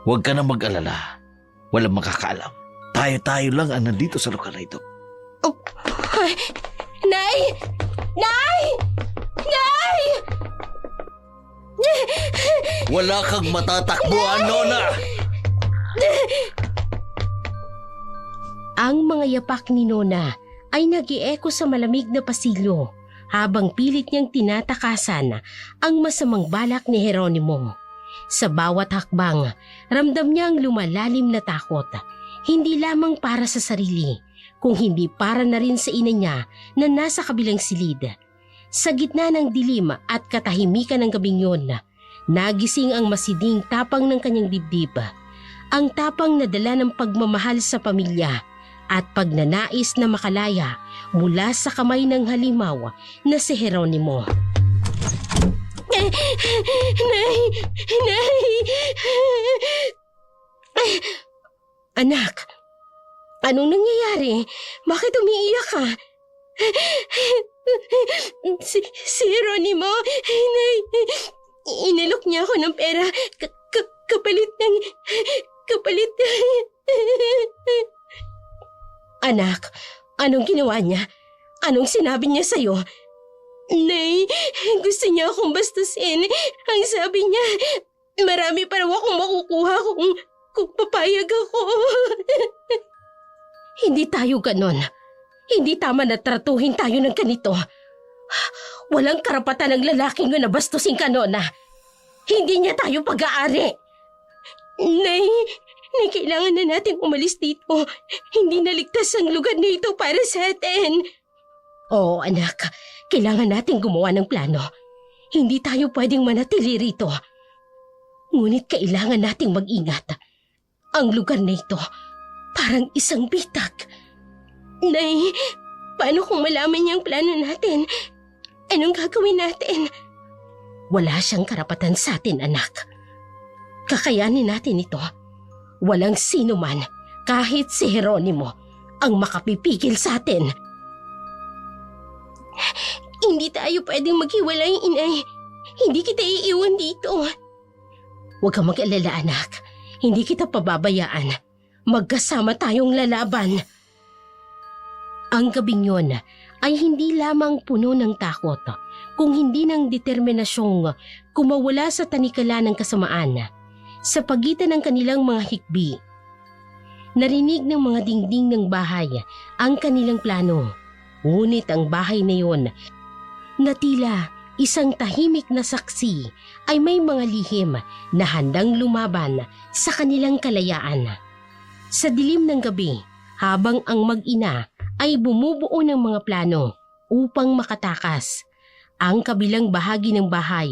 Huwag ka na mag-alala. Walang makakaalam. Tayo-tayo lang ang nandito sa lugar na ito. Oh, ay, Nay! Nay! Nay! Wala kang matatakbuhan, Nona! Ang mga yapak ni Nona ay nag-i-echo sa malamig na pasilyo habang pilit niyang tinatakasan ang masamang balak ni Jeronimo. Sa bawat hakbang, ramdam niya ang lumalalim na takot, hindi lamang para sa sarili, kung hindi para na rin sa ina niya na nasa kabilang silid. Sa gitna ng dilim at katahimikan ng gabing yun, nagising ang masiding tapang ng kanyang dibdib. Ang tapang na dala ng pagmamahal sa pamilya at pagnanais na makalaya mula sa kamay ng halimaw na si Jeronimo. Nay! Nay! Anak, anong nangyayari? Bakit umiiyak ka? Si Jeronimo, Nay, inalok niya ako ng pera kapalit. Anak, anong ginawa niya? Anong sinabi niya sa'yo? Nay, gusto niya akong bastusin. Ang sabi niya, marami pa raw akong makukuha kung papayag ako. Hindi tayo ganon. Hindi tama na tratuhin tayo ng ganito. Walang karapatan ng lalaking na bastusin ka, Nona. Hindi niya tayo pag-aari. Nay, kailangan na nating umalis dito. Hindi naligtas ang lugar na ito para sa atin. Oo, anak. Kailangan nating gumawa ng plano. Hindi tayo pwedeng manatili rito. Ngunit kailangan nating mag-ingat. Ang lugar na ito, parang isang bitak. Nay, paano kung malaman niya ang plano natin? Anong gagawin natin? Wala siyang karapatan sa atin, anak. Kakayanin natin ito. Walang sino man, kahit si Jeronimo, ang makapipigil sa atin. Hindi tayo pwedeng maghiwalay, inay. Hindi kita iiwan dito. Huwag kang mag-alala, anak. Hindi kita pababayaan. Magkasama tayong lalaban. Ang gabing yun ay hindi lamang puno ng takot, kung hindi ng determinasyong kumawala sa tanikala ng kasamaan sa pagitan ng kanilang mga hikbi. Narinig ng mga dingding ng bahay ang kanilang plano. Ngunit ang bahay na yon, na tila isang tahimik na saksi, ay may mga lihim na handang lumaban sa kanilang kalayaan. Sa dilim ng gabi, habang ang mag-ina ay bumubuo ng mga plano upang makatakas, ang kabilang bahagi ng bahay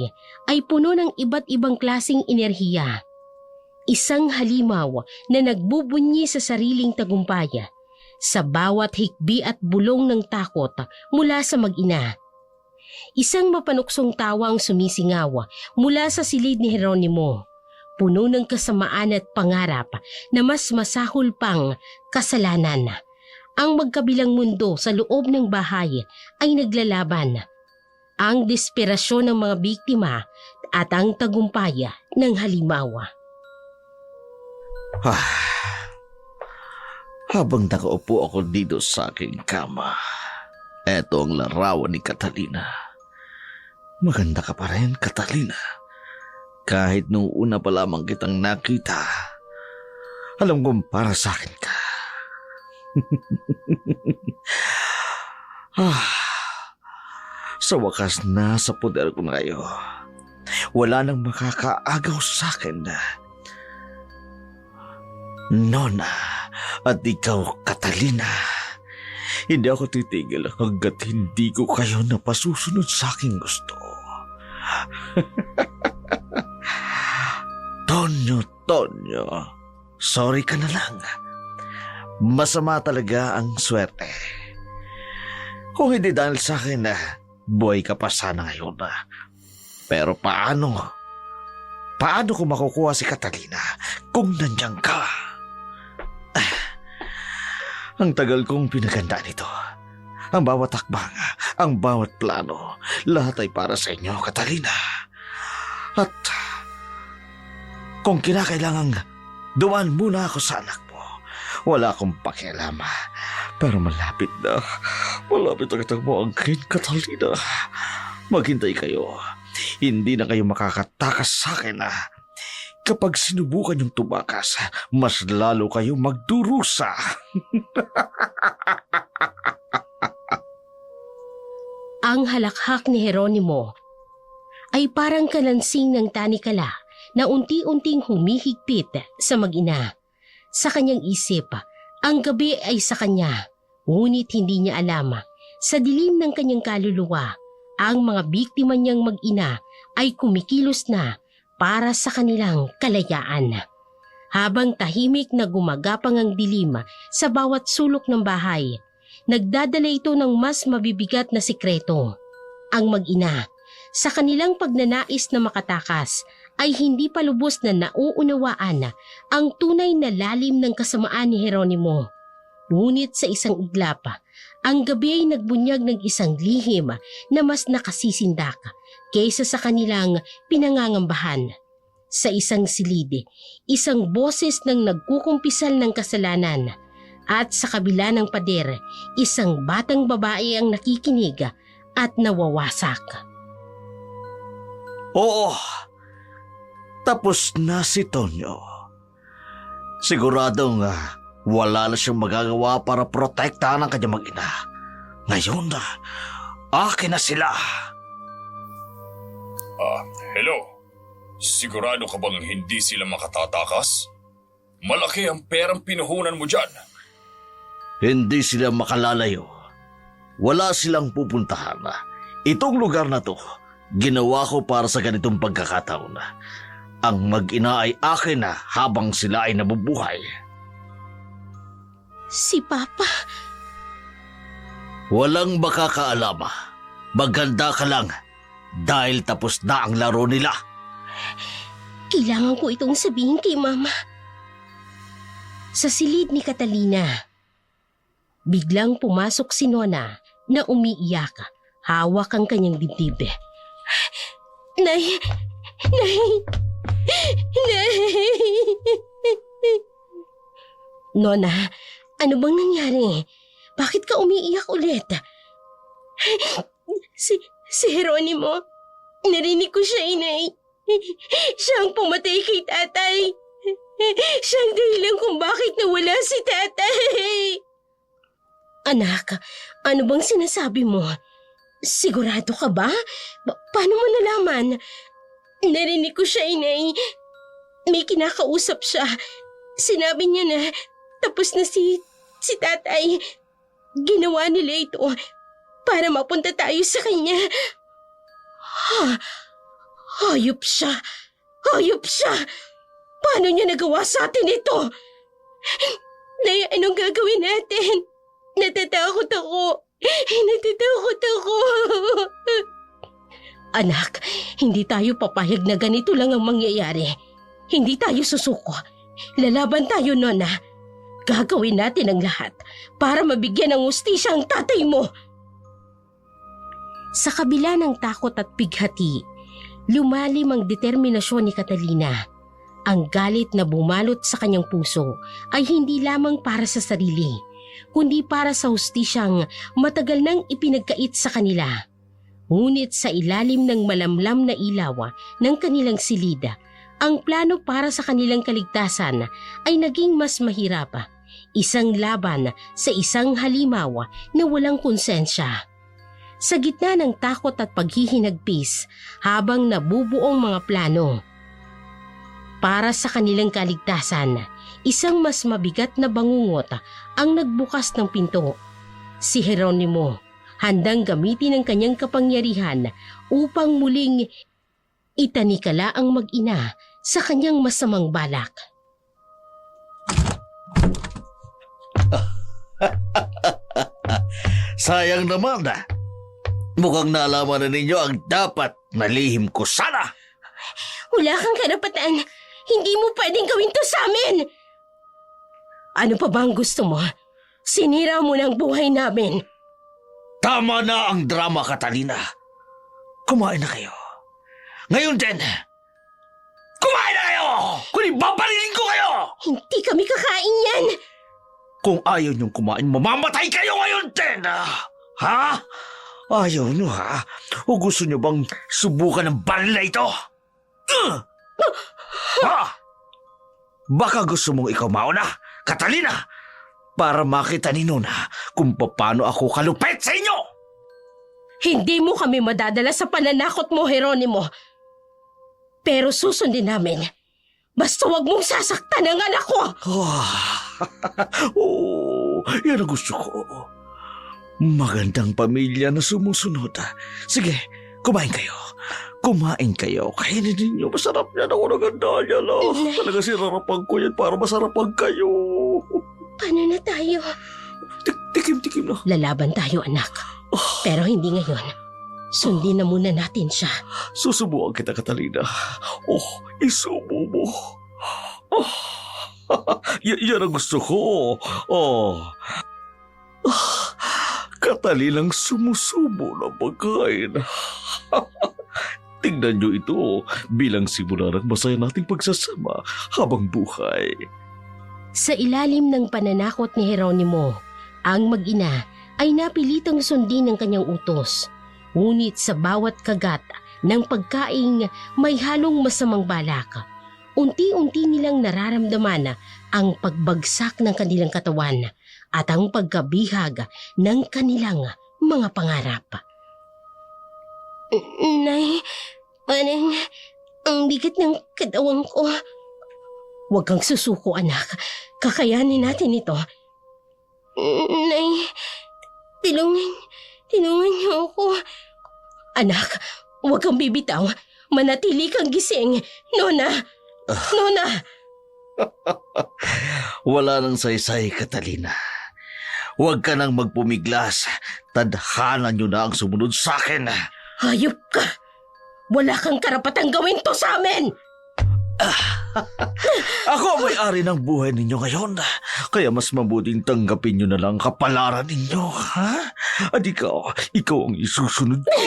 ay puno ng iba't ibang klasing enerhiya. Isang halimaw na nagbubunyi sa sariling tagumpay, sa bawat hikbi at bulong ng takot mula sa mag-ina. Isang mapanuksong tawa ang sumisingaw mula sa silid ni Jeronimo, puno ng kasamaan at pangarap na mas masahol pang kasalanan. Ang magkabilang mundo sa loob ng bahay ay naglalaban. Ang desperasyon ng mga biktima at ang tagumpay ng halimawa. Habang nakaupo ako dito sa aking kama, eto ang larawan ni Catalina. Maganda ka pa rin, Catalina. Kahit nung una pa lamang kitang nakita, alam kong para sa akin ka. Sa wakas nasa poder ko na kayo. Wala nang makakaagaw sa akin. Nona at ikaw, Catalina. Hindi ako titigil hanggat hindi ko kayo napasusunod sa aking gusto. Tonyo, sorry ka na lang. Masama talaga ang swerte. Kung hindi dahil sa akin, buhay ka pa sana ngayon. Pero paano? Paano ko makukuha si Catalina kung nandiyan ka? Ang tagal kong pinagandaan ito. Ang bawat takbang, ang bawat plano, lahat ay para sa inyo, Catalina. At kung kinakailangang dumaan muna ako sa anak mo, wala akong pakialam. Pero malapit na ang kitang maangkin, Catalina. Maghintay kayo. Hindi na kayo makakatakas sa akin. Kapag sinubukan yung tumakas, mas lalo kayo magdurusa. Ang halakhak ni Jeronimo ay parang kalansing ng tanikala na unti-unting humihigpit sa mag-ina. Sa kanyang isip, ang gabi ay sa kanya, ngunit hindi niya alam. Sa dilim ng kanyang kaluluwa, ang mga biktima niyang mag-ina ay kumikilos na para sa kanilang kalayaan. Habang tahimik na gumagapang ang dilim sa bawat sulok ng bahay, nagdadala ito ng mas mabibigat na sikreto. Ang mag-ina, sa kanilang pagnanais na makatakas, ay hindi pa lubos na nauunawaan ang tunay na lalim ng kasamaan ni Jeronimo. Ngunit sa isang iglap, ang gabi ay nagbunyag ng isang lihim na mas nakasisindak kaysa sa kanilang pinangangambahan. Sa isang silid, isang boses ng nagkukumpisal ng kasalanan, at sa kabila ng pader, isang batang babae ang nakikinig at nawawasak. Oo, tapos na si Tonyo. Siguradong wala na siyang magagawa para protektahan ang kanyang mag-ina. Ngayon akin na sila. Hello? Sigurado ka bang hindi sila makatatakas? Malaki ang perang pinuhunan mo dyan. Hindi sila makalalayo. Wala silang pupuntahan. Itong lugar na to, ginawa ko para sa ganitong pagkakataon. Ang mag-ina ay akin na habang sila ay nabubuhay. Si Papa? Walang makakaalam. Maganda ka lang dahil tapos na ang laro nila. Kailangan ko itong sabihin kay Mama. Sa silid ni Catalina, biglang pumasok si Nona na umiiyak. Hawak ang kanyang dibdib. Nay! Nona, ano bang nangyari? Bakit ka umiiyak ulit? Si Jeronimo, narinig ko siya, inay. Siya ang pumatay kay tatay. Siya ang dahilan kung bakit nawala si tatay. Anak, ano bang sinasabi mo? Sigurado ka ba? Paano mo nalaman? Narinig ko siya, inay. May kinakausap siya. Sinabi niya na tapos na si tatay. Ginawa nila ito para mapunta tayo sa kanya. Hayop siya! Hayop siya! Paano niya nagawa sa atin ito? Nay, anong gagawin natin? Natatakot ako. Natatakot ako. Anak, hindi tayo papayag na ganito lang ang mangyayari. Hindi tayo susuko. Lalaban tayo, Nona. Gagawin natin ang lahat para mabigyan ng hustisya ang tatay mo. Sa kabila ng takot at bighati, lumalim ang determinasyon ni Catalina. Ang galit na bumalot sa kanyang puso ay hindi lamang para sa sarili, kundi para sa hustisyang matagal nang ipinagkait sa kanila. Ngunit sa ilalim ng malamlam na ilaw ng kanilang silid, ang plano para sa kanilang kaligtasan ay naging mas mahirap. Isang laban sa isang halimaw na walang konsensya. Sa gitna ng takot at paghihinagpis habang nabubuong mga plano, para sa kanilang kaligtasan, isang mas mabigat na bangungot ang nagbukas ng pinto. Si Jeronimo, handang gamitin ang kanyang kapangyarihan upang muling itanikala ang mag-ina sa kanyang masamang balak. Sayang naman na. Mukhang naalaman na ninyo ang dapat na lihim ko sana. Wala kang karapatan. Hindi mo pwedeng gawin to sa amin. Ano pa ba ang gusto mo? Sinira mo ng buhay namin. Tama na ang drama, Catalina. Kumain na kayo. Ngayon din, kumain na kayo! Kundi babarilin ko kayo! Hindi kami kakain yan. Kung ayaw niyong kumain, mamamatay kayo ngayon din! Ha? Ayaw niyo ha? O gusto niyo bang subukan ng baril na ito? Ha? Baka gusto mong ikaw mauna, Catalina, para makita ni Nona kung paano ako kalupit sa inyo! Hindi mo kami madadala sa pananakot mo, Jeronimo. Pero susundin namin. Basta wag mong sasaktan ang anak ko! Oh, yan ang gusto ko. Magandang pamilya na sumusunod. Sige, kumain kayo. Kumain kayo. Kainin ninyo. Masarap yan ako naganda yan. Talaga sinarapan ko yan para masarapan kayo. Paano na tayo? Tikim-tikim na. Lalaban tayo, anak. Pero hindi ngayon. Sundin na muna natin siya. Susubukan kita, Catalina. Isubo mo. Yan ang gusto ko. Katalinang sumusubo na pagkain. Tingnan nyo ito bilang simula ng masaya nating pagsasama habang buhay. Sa ilalim ng pananakot ni Jeronimo, ang mag-ina ay napilitang sundin ng kanyang utos. Ngunit sa bawat kagat ng pagkaing may halong masamang balak, unti-unti nilang nararamdaman ang pagbagsak ng kanilang katawan at ang pagkabihag ng kanilang mga pangarap. Nay, parang ang bigat ng katawan ko. Huwag kang susuko, anak. Kakayanin natin ito. Nay, tulungan niyo ako. Anak, huwag kang bibitaw. Manatili kang gising. Nona! Nona! Wala nang saysay, Catalina. Huwag ka nang magpumiglas. Tadhana nyo na ang sumunod sa akin. Hayop ka! Wala kang karapatang gawin to sa amin! Ako ang may-ari ng buhay ninyo ngayon. Kaya mas mabuting tanggapin nyo na lang kapalaran ninyo, ha? At ikaw ang isusunod ko.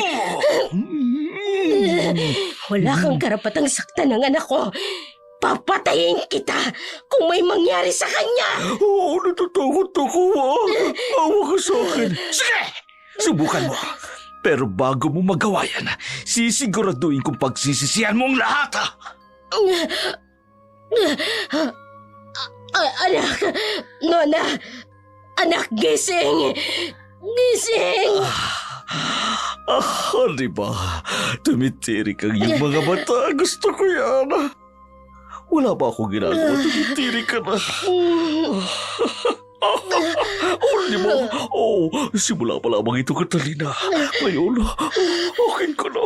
Wala kang karapatang saktan ng anak ko. Papatayin kita kung may mangyari sa kanya. Natatakot ako, ha? Awa ka sa akin. Sige! Subukan mo. Pero bago mo magawa yan, sisiguraduhin kong pagsisisihan mo ang lahat, ha? Anak! Nona! Anak, gising! Gising! Di ba? Tumitirik ang iyong mga mata. Gusto ko yan. Wala ba akong ginagawa? Tumitirik ka na. Di ba? Simula pa lamang ito, Catalina. Ngayon, akin ka na.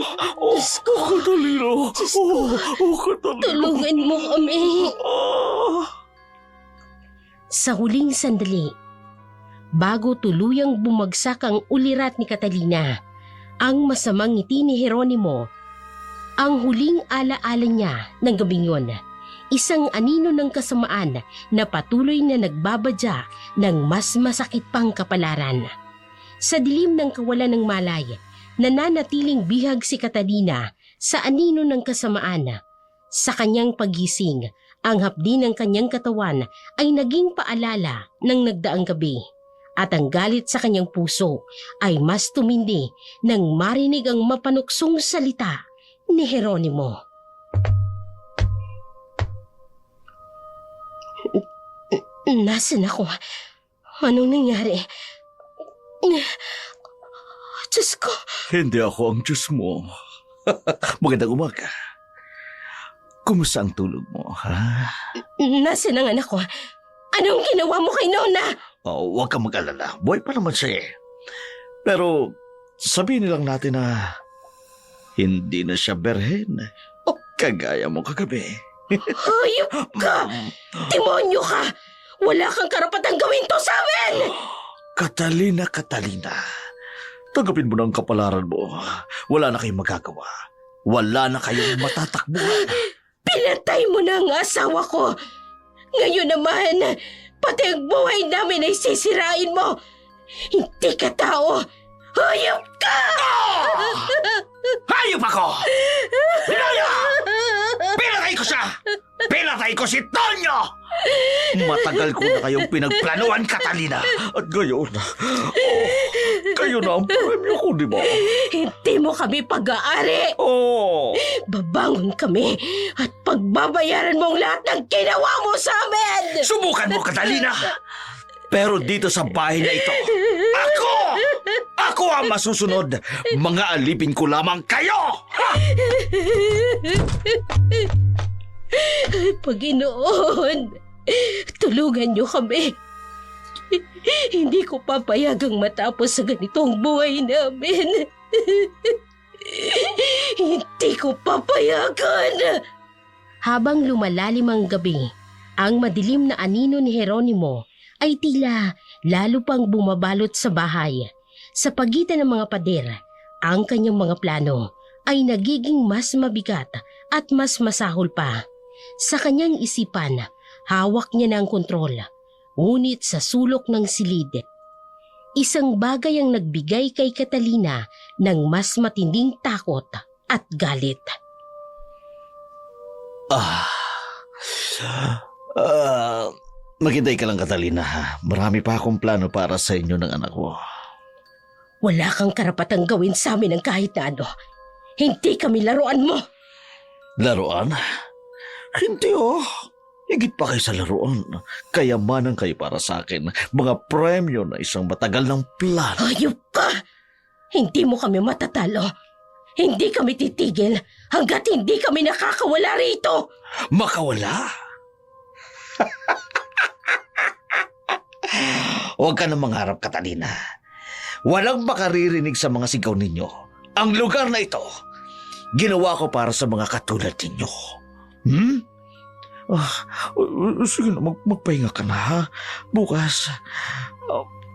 Catalina. Catalina. Tulungan mo kami. Sa huling sandali, bago tuluyang bumagsak ang ulirat ni Catalina, ang masamang ngiti ni Jeronimo, ang huling alaala niya ng gabing yun, isang anino ng kasamaan na patuloy na nagbabadya ng mas masakit pang kapalaran. Sa dilim ng kawalan ng malay, nananatiling bihag si Catalina sa anino ng kasamaan. Sa kanyang pagising, ang hapdi ng kanyang katawan ay naging paalala ng nagdaang gabi. At ang galit sa kanyang puso ay mas tumindi nang marinig ang mapanuksong salita ni Jeronimo. Nasaan ako? Anong nangyari? Diyos ko. Hindi ako ang Diyos mo. Magandang umaga. Kumusta ang tulog mo, ha? Nasaan ang anak ko? Anong ginawa mo kay Nona? Oh, huwag kang mag-alala. Buhay pa naman siya eh. Pero sabihin nilang natin na hindi na siya berhen. Oh. Kagaya mo kagabi. Hayop ka! Demonyo ka! Wala kang karapatang gawin to sa amin! Catalina. Tanggapin mo na ang kapalaran mo. Wala na kayong magagawa. Wala na kayong matatakbuhan. Pinatay mo na ang asawa ko! Ngayon naman, pati ang buhay namin ay sisirain mo! Hindi ka tao! Hayop ka! Hayop ako! Pinaya! Pinatay ko siya! Pinatay ko si Tonyo! Matagal ko na kayong pinagplanuan, Catalina. At ngayon, kayo na ang premyo ko, di ba? Hindi mo kami pag-aari! Oh! Babangon kami at pagbabayaran mo ang lahat ng ginawa mo sa amin! Subukan mo, Catalina! Pero dito sa bahay na ito, ako ang masusunod. Mga alipin ko lamang kayo! Ha! Panginoon, tulungan niyo kami. Hindi ko papayagang matapos sa ganitong buhay namin. Hindi ko papayagan. Habang lumalalim ang gabi, ang madilim na anino ni Jeronimo ay tila lalo pang bumabalot sa bahay. Sa pagitan ng mga pader, ang kanyang mga plano ay nagiging mas mabigat at mas masahol pa. Sa kanyang isipan, hawak niya na ang kontrol. Ngunit sa sulok ng silid, isang bagay ang nagbigay kay Catalina ng mas matinding takot at galit. Maghintay ka lang, Catalina. Marami pa akong plano para sa inyo ng anak ko. Wala kang karapatang gawin sa amin ng kahit na ano. Hindi kami laruan mo. Laruan? Hindi Higit pa kayo sa laruan. Kayamanan kayo para sa akin. Mga premyo na isang matagal ng plano. Hayop ka! Hindi mo kami matatalo. Hindi kami titigil hanggat hindi kami nakakawala rito. Makawala? Huwag ka na mangarap, Catalina. Walang makaririnig sa mga sigaw ninyo. Ang lugar na ito, ginawa ko para sa mga katulad ninyo. Sige na, magpahinga ka na, ha? Bukas,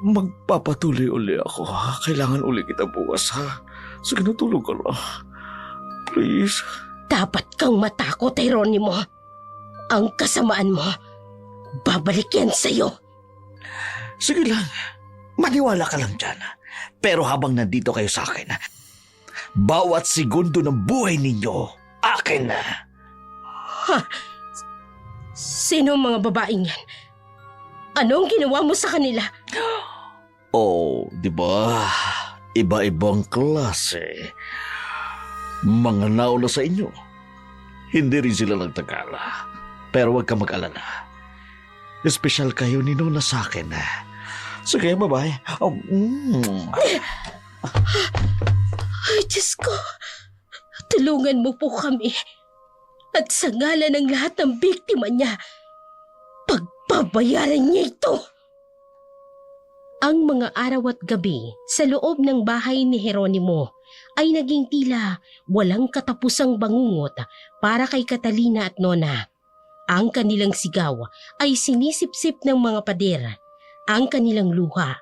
magpapatuloy uli ako. Kailangan uli kita bukas, ha? Sige na, tulog ka na. Please. Dapat kang matakot, Jeronimo. Ang kasamaan mo, babalik yan sa'yo. Sige lang, maniwala ka lang dyan. Pero habang nandito kayo sa akin, bawat segundo ng buhay ninyo, akin na. Ha? Sino ang mga babaeng yan? Anong ginawa mo sa kanila? Oh, di ba? Iba-ibang klase. Mga nauna sa inyo. Hindi rin sila nagtagala. Pero huwag ka mag-alala. Espesyal kayo ni Nona sa akin. Sige, bye-bye. Ay, Diyos ko. Tulungan mo po kami. At sa ngalan ng lahat ng biktima niya, pagbabayaran niya ito. Ang mga araw at gabi sa loob ng bahay ni Jeronimo ay naging tila walang katapusang bangungot para kay Catalina at Nona. Ang kanilang sigaw ay sinisipsip ng mga pader. Ang kanilang luha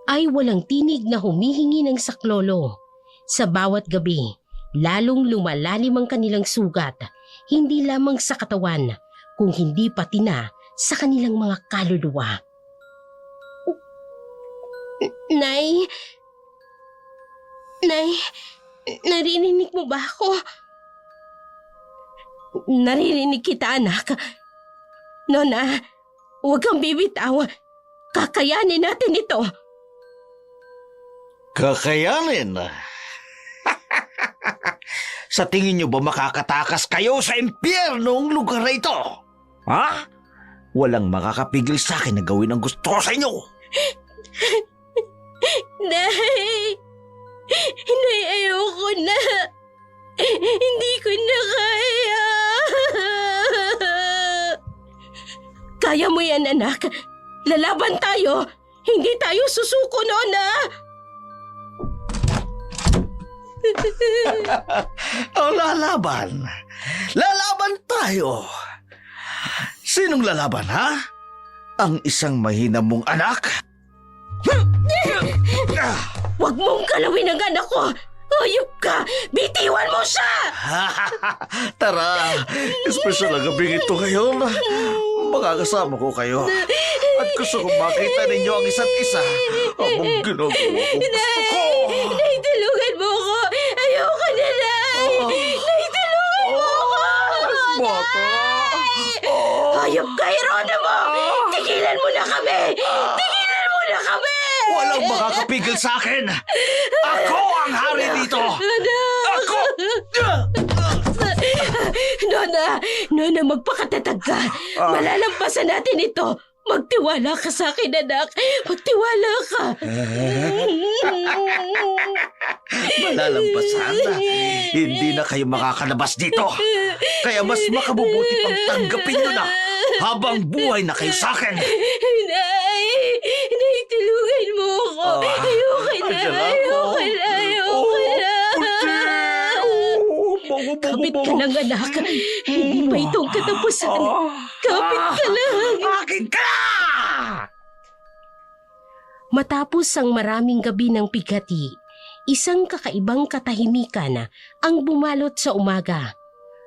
ay walang tinig na humihingi ng saklolo. Sa bawat gabi, lalong lumalalim ang kanilang sugat, hindi lamang sa katawan, kung hindi pati na sa kanilang mga kaluluwa. Nay, narinig mo ba ako? Naririnig kita, anak. Nona, huwag kang bibitaw. Kakayanin natin ito. Kakayanin? Sa tingin niyo ba makakatakas kayo sa impyernong lugar na ito? Ha? Walang makakapigil sa akin na gawin ang gusto ko sa inyo. Nay! Nay, ayoko na. Hindi ko na kaya. Kaya mo yan, anak. Lalaban tayo. Hindi tayo susuko, Nona. Ang lalaban. Lalaban tayo. Sinong lalaban, ha? Ang isang mahina mong anak? Huwag mong galawin ang anak ko. Hayop ka! Bitiwan mo siya! Tara, espesyal na gabing ito ngayon. Makakasama ko kayo. At gusto kong makita ninyo ang isa't isa. Ang ginagawa kong gusto ko. Nay, tulungan mo ko! Ayoko na, Nay! Nay, tulungan mo ko! Bata! Hayop ka, Hieronimo! Tigilan mo na kami! Tigilan mo na kami! Walang makakapigil sa akin! Ako ang hari dito! Ako! Nona, magpakatatag ka. Malalampasan natin ito. Magtiwala ka sa akin, anak. Magtiwala ka. Malalampasan? Hindi na kayo makakalabas dito. Kaya mas makabubuti pang tanggapin nyo na habang buhay na kayo sa akin. Nay, tulungan mo ako. Ayoko na. Kapit ka lang, anak. Hindi pa itong katapusan. Kapit ka lang. Akin ka! Matapos ang maraming gabi ng pighati, isang kakaibang katahimikan ang bumalot sa umaga.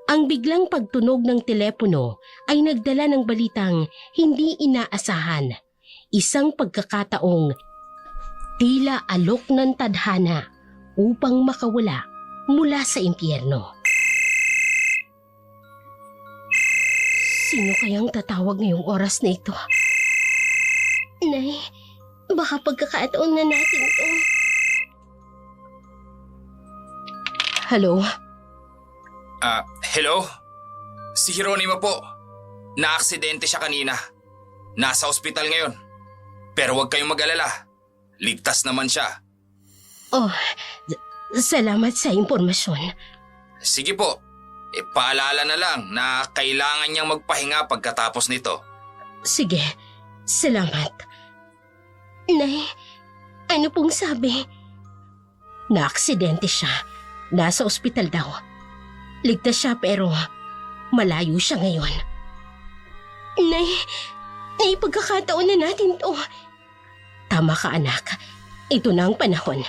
Ang biglang pagtunog ng telepono ay nagdala ng balitang hindi inaasahan. Isang pagkakataong tila alok ng tadhana upang makawala mula sa impyerno. Sino kayang tatawag ngayong oras na ito? Nay, baka pagkakataon na natin ito. Hello? Hello? Si Hieronimo po. Naaksidente siya kanina. Nasa ospital ngayon. Pero huwag kayong mag-alala. Ligtas naman siya. Oh, salamat sa impormasyon. Sige po. Paalala na lang na kailangan niyang magpahinga pagkatapos nito. Sige, salamat. Nay, ano pong sabi? Naaksidente siya. Nasa ospital daw. Ligtas siya pero malayo siya ngayon. Nay, pagkakataon na natin to. Tama ka, anak. Ito na ang panahon.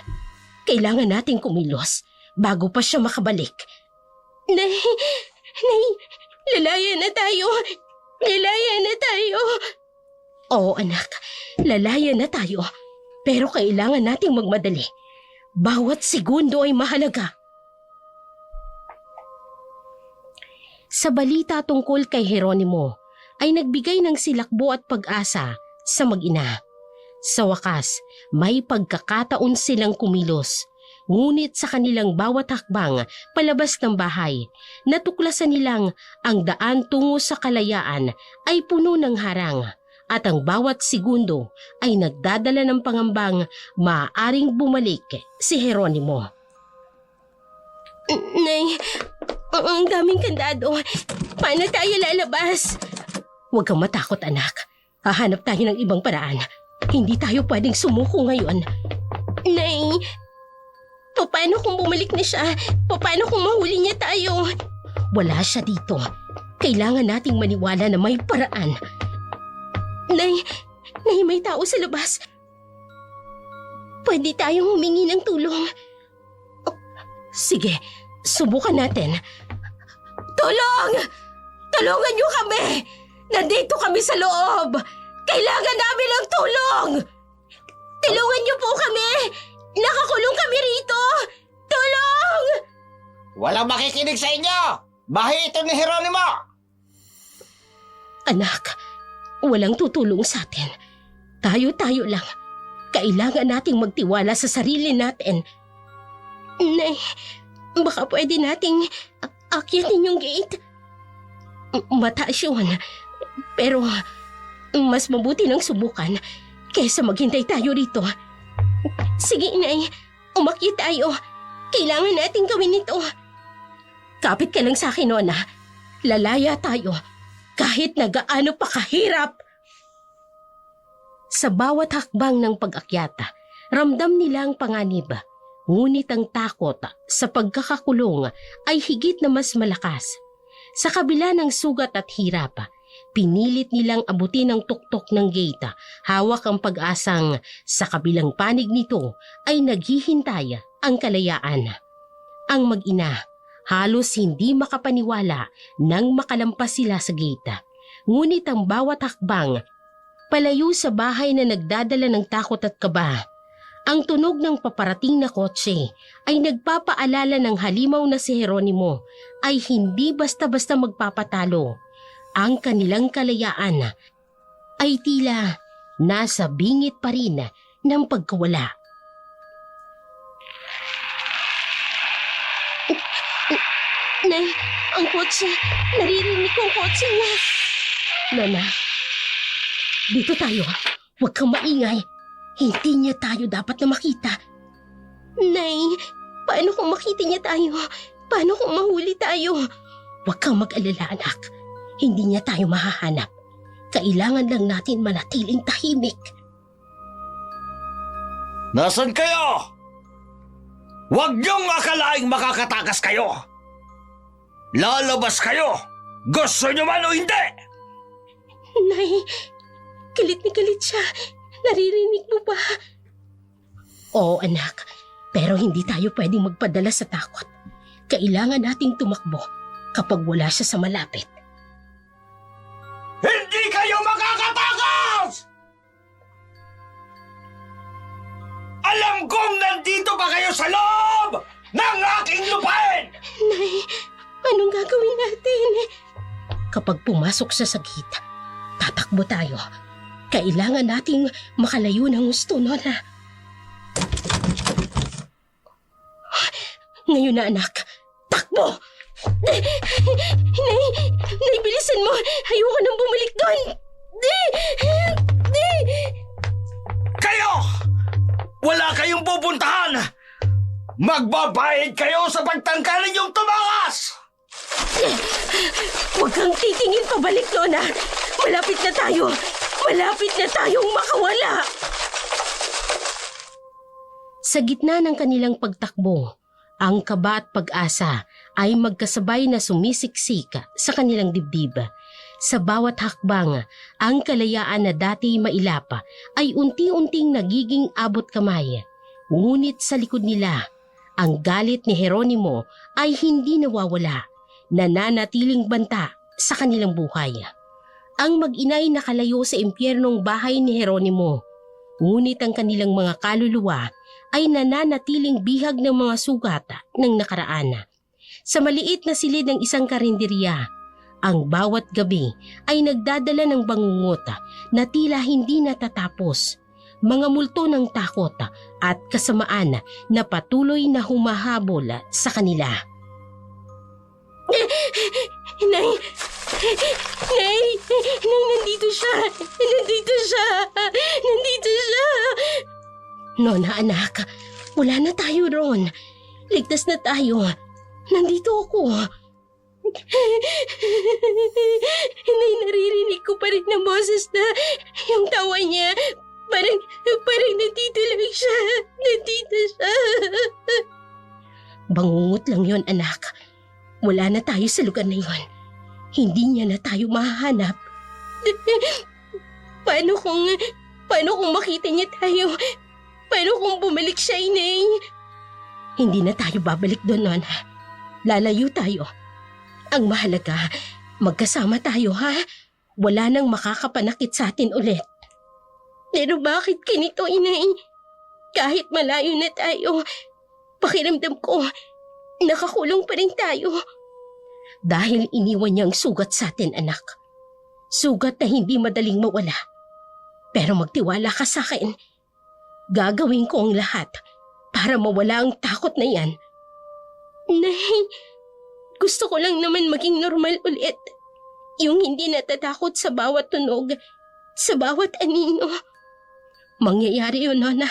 Kailangan nating kumilos bago pa siya makabalik. Nay, lalaya na tayo. Lalaya na tayo. Oo, anak. Lalaya na tayo. Pero kailangan nating magmadali. Bawat segundo ay mahalaga. Sa balita tungkol kay Hieronimo, ay nagbigay ng silakbo at pag-asa sa mag-ina. Sa wakas, may pagkakataon silang kumilos. Ngunit sa kanilang bawat hakbang palabas ng bahay, natuklasan nilang ang daan tungo sa kalayaan ay puno ng harang at ang bawat segundo ay nagdadala ng pangambang maaaring bumalik si Hieronimo. Nay, ang daming kandado. Paano tayo lalabas? Huwag kang matakot, anak. Hahanap tayo ng ibang paraan. Hindi tayo pwedeng sumuko ngayon. Nay, paano kung bumalik na siya? Paano kung mahuli niya tayo? Wala siya dito. Kailangan nating maniwala na may paraan. Nay, may tao sa labas. Pwede tayong humingi ng tulong. Oh, sige, subukan natin. Tulong! Tulungan niyo kami! Nandito kami sa loob! Kailangan namin ng tulong! Tulungan niyo po kami! Nakakulong kami rito! Tulong! Walang makikinig sa inyo! Bahay ito ni Jeronimo! Anak, walang tutulong sa atin. Tayo-tayo lang. Kailangan nating magtiwala sa sarili natin. Nay, baka pwede nating akyatin yung gate. Mataas yun. Pero mas mabuti nang subukan kaysa maghintay tayo rito. Sige, Nay. Umakyat tayo. Kailangan nating gawin ito. Kapit ka lang sa akin, Nona. Lalaya tayo. Kahit na gaano pa kahirap. Sa bawat hakbang ng pag-akyata, ramdam nila ang panganib. Ngunit ang takot sa pagkakakulong ay higit na mas malakas. Sa kabila ng sugat at hirap, pinilit nilang abutin ang tuktok ng gate. Hawak ang pag-asang sa kabilang panig nito ay naghihintay ang kalayaan. Ang mag-ina, halos hindi makapaniwala nang makalampas sila sa gate. Ngunit ang bawat hakbang, palayo sa bahay na nagdadala ng takot at kaba. Ang tunog ng paparating na kotse ay nagpapaalala ng halimaw na si Jeronimo ay hindi basta-basta magpapatalo. Ang kanilang kalayaan ay tila nasa bingit pa rin ng pagkawala. Nay, ang kotse. Naririnig ko ang kotse niya. Nana, dito tayo. Huwag kang maingay. Hindi niya tayo dapat na makita. Nay, paano kung makita niya tayo? Paano kung mahuli tayo? Huwag kang mag-alala, anak. Hindi niya tayo mahahanap. Kailangan lang natin manatiling tahimik. Nasaan kayo? Huwag niyong akalaing makakatakas kayo! Lalabas kayo! Gusto niyo man o hindi! Nay, galit na galit siya. Naririnig mo ba? Oo, anak. Pero hindi tayo pwedeng magpadala sa takot. Kailangan nating tumakbo kapag wala siya sa malapit. Hindi kayo makakatakas! Alam kong nandito pa kayo sa loob ng aking lupain! Nay, anong gagawin natin? Kapag pumasok siya sa gate, tatakbo tayo. Kailangan nating makalayo ng gusto, Nona. Ngayon na, anak. Takbo! Nay, bilisan mo. Ayoko nang bumalik doon. Kayo! Wala kayong pupuntahan! Magbabayad kayo sa pagtanggalin yung tumakas! Huwag kang titingin pabalik, Nona. Malapit na tayo. Malapit na tayong makawala. Sa gitna ng kanilang pagtakbo, ang kaba at pag-asa ay magkasabay na sumisiksik sa kanilang dibdib. Sa bawat hakbang, ang kalayaan na dati mailapa ay unti-unting nagiging abot kamay. Ngunit sa likod nila, ang galit ni Jeronimo ay hindi nawawala, nananatiling banta sa kanilang buhay. Ang mag-inay nakalayo sa impyernong bahay ni Jeronimo, ngunit ang kanilang mga kaluluwa ay nananatiling bihag ng mga sugat ng nakaraan. Sa maliit na silid ng isang karinderya, ang bawat gabi ay nagdadala ng bangungot na tila hindi natatapos. Mga multo ng takot at kasamaan na patuloy na humahabol sa kanila. Nay! Nay! Nay, nandito siya! Nandito siya! Nandito siya! Nona, anak, wala na tayo ron. Ligtas na tayo. Nandito ako. Nay, naririnig ko pa rin na boses na yung tawa niya. Parang nandito lang siya. Nandito siya. Bangungot lang yon, anak. Wala na tayo sa lugar na yon. hindi niya na tayo mahanap. Paano kung makita niya tayo? Paano kung bumalik siya, Inay? Hindi na tayo babalik doon, Nona. Lalayo tayo. Ang mahalaga, magkasama tayo, ha? Wala nang makakapanakit sa atin ulit. Pero bakit ganito, Inay? Kahit malayo na tayo, pakiramdam ko, nakakulong pa rin tayo. Dahil iniwan niyang sugat sa atin, anak. Sugat na hindi madaling mawala. Pero magtiwala ka sa akin. Gagawin ko ang lahat para mawala ang takot na yan. Nay, gusto ko lang naman maging normal ulit. Yung hindi natatakot sa bawat tunog, sa bawat anino. Mangyayari yun, Nona.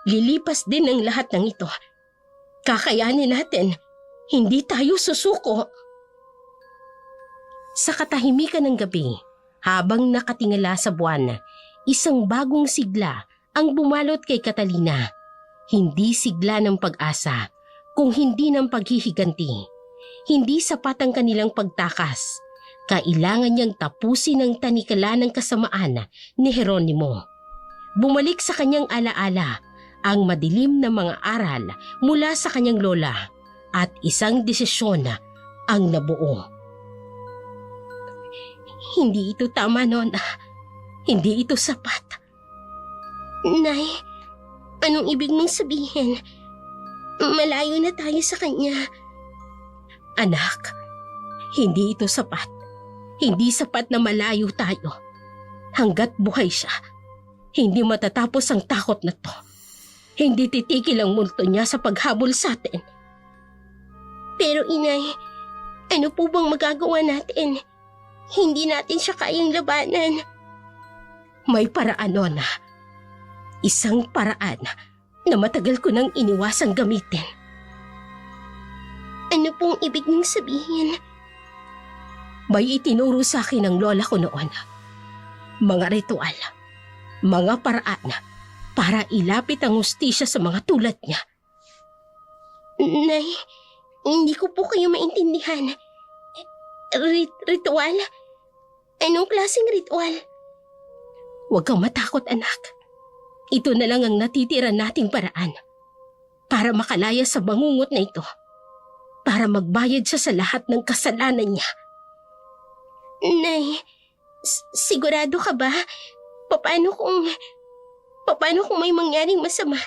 Lilipas din ang lahat ng ito. Kakayanin natin. Hindi tayo susuko. Sa katahimikan ng gabi, habang nakatingala sa buwan, isang bagong sigla ang bumalot kay Catalina. Hindi sigla ng pag-asa, kung hindi ng paghihiganti. Hindi sapat ang kanilang pagtakas. Kailangan niyang tapusin ang tanikala ng kasamaan ni Jeronimo. Bumalik sa kanyang alaala ang madilim na mga aral mula sa kanyang lola at isang desisyon ang nabuo. Hindi ito tama, Nona. Hindi ito sapat. Nay, anong ibig mong sabihin? Malayo na tayo sa kanya. Anak, hindi ito sapat. Hindi sapat na malayo tayo. Hanggat buhay siya, hindi matatapos ang takot na to. Hindi titigil ang multo niya sa paghabol sa atin. Pero Inay, ano po bang magagawa natin? Hindi natin siya kayang labanan. May paraan, Nona. Isang paraan na matagal ko nang iniwasang gamitin. Ano pong ibig niyong sabihin? May itinuro sa akin ng lola ko noon. Mga ritual, mga paraan para ilapit ang hustisya sa mga tulad niya. Nay, hindi ko po kayo maintindihan. Ritual? Anong klaseng ritual? Huwag kang matakot, anak. Ito na lang ang natitira nating paraan para makalaya sa bangungot na ito. Para magbayad siya sa lahat ng kasalanan niya. Nay, sigurado ka ba? Paano kung may mangyaring masama?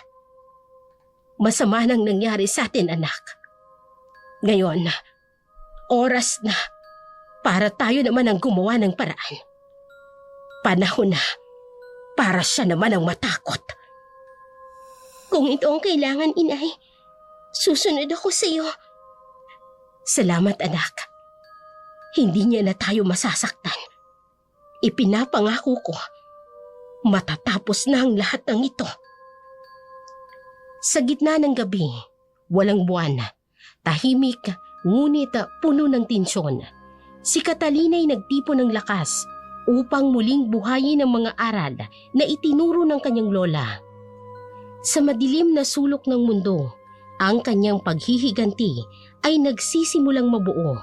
Masama nang nangyari sa atin, anak. Ngayon, oras na para tayo naman ang gumawa ng paraan. Panahon na para siya naman ang matakot. Kung ito ang kailangan, Inay, susunod ako sa iyo. Salamat, anak. Hindi niya na tayo masasaktan. Ipinapangako ko, matatapos na ang lahat ng ito. Sa gitna ng gabi, walang buwan, tahimik, ngunit puno ng tensyon. Si Catalina ay nagtipon ng lakas upang muling buhayin ang mga aral na itinuro ng kanyang lola. Sa madilim na sulok ng mundo, ang kanyang paghihiganti ay nagsisimulang mabuo.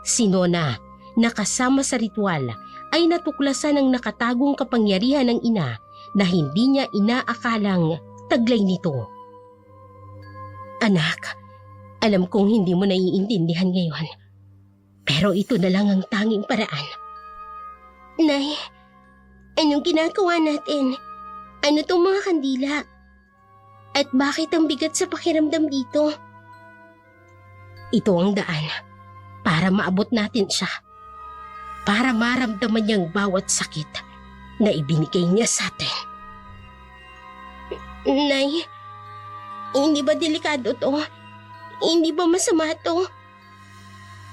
Si Nona, na kasama sa ritual, ay natuklasan ng nakatagong kapangyarihan ng ina na hindi niya inaakalang taglay nito. Anak, alam kong hindi mo naiintindihan ngayon. Pero ito na lang ang tanging paraan. Nay, anong ginagawa natin? Ano tong mga kandila? At bakit ang bigat sa pakiramdam dito? Ito ang daan para maabot natin siya. Para maramdaman niyang bawat sakit na ibinigay niya sa atin. Nay, hindi ba delikado to? Hindi ba masama to?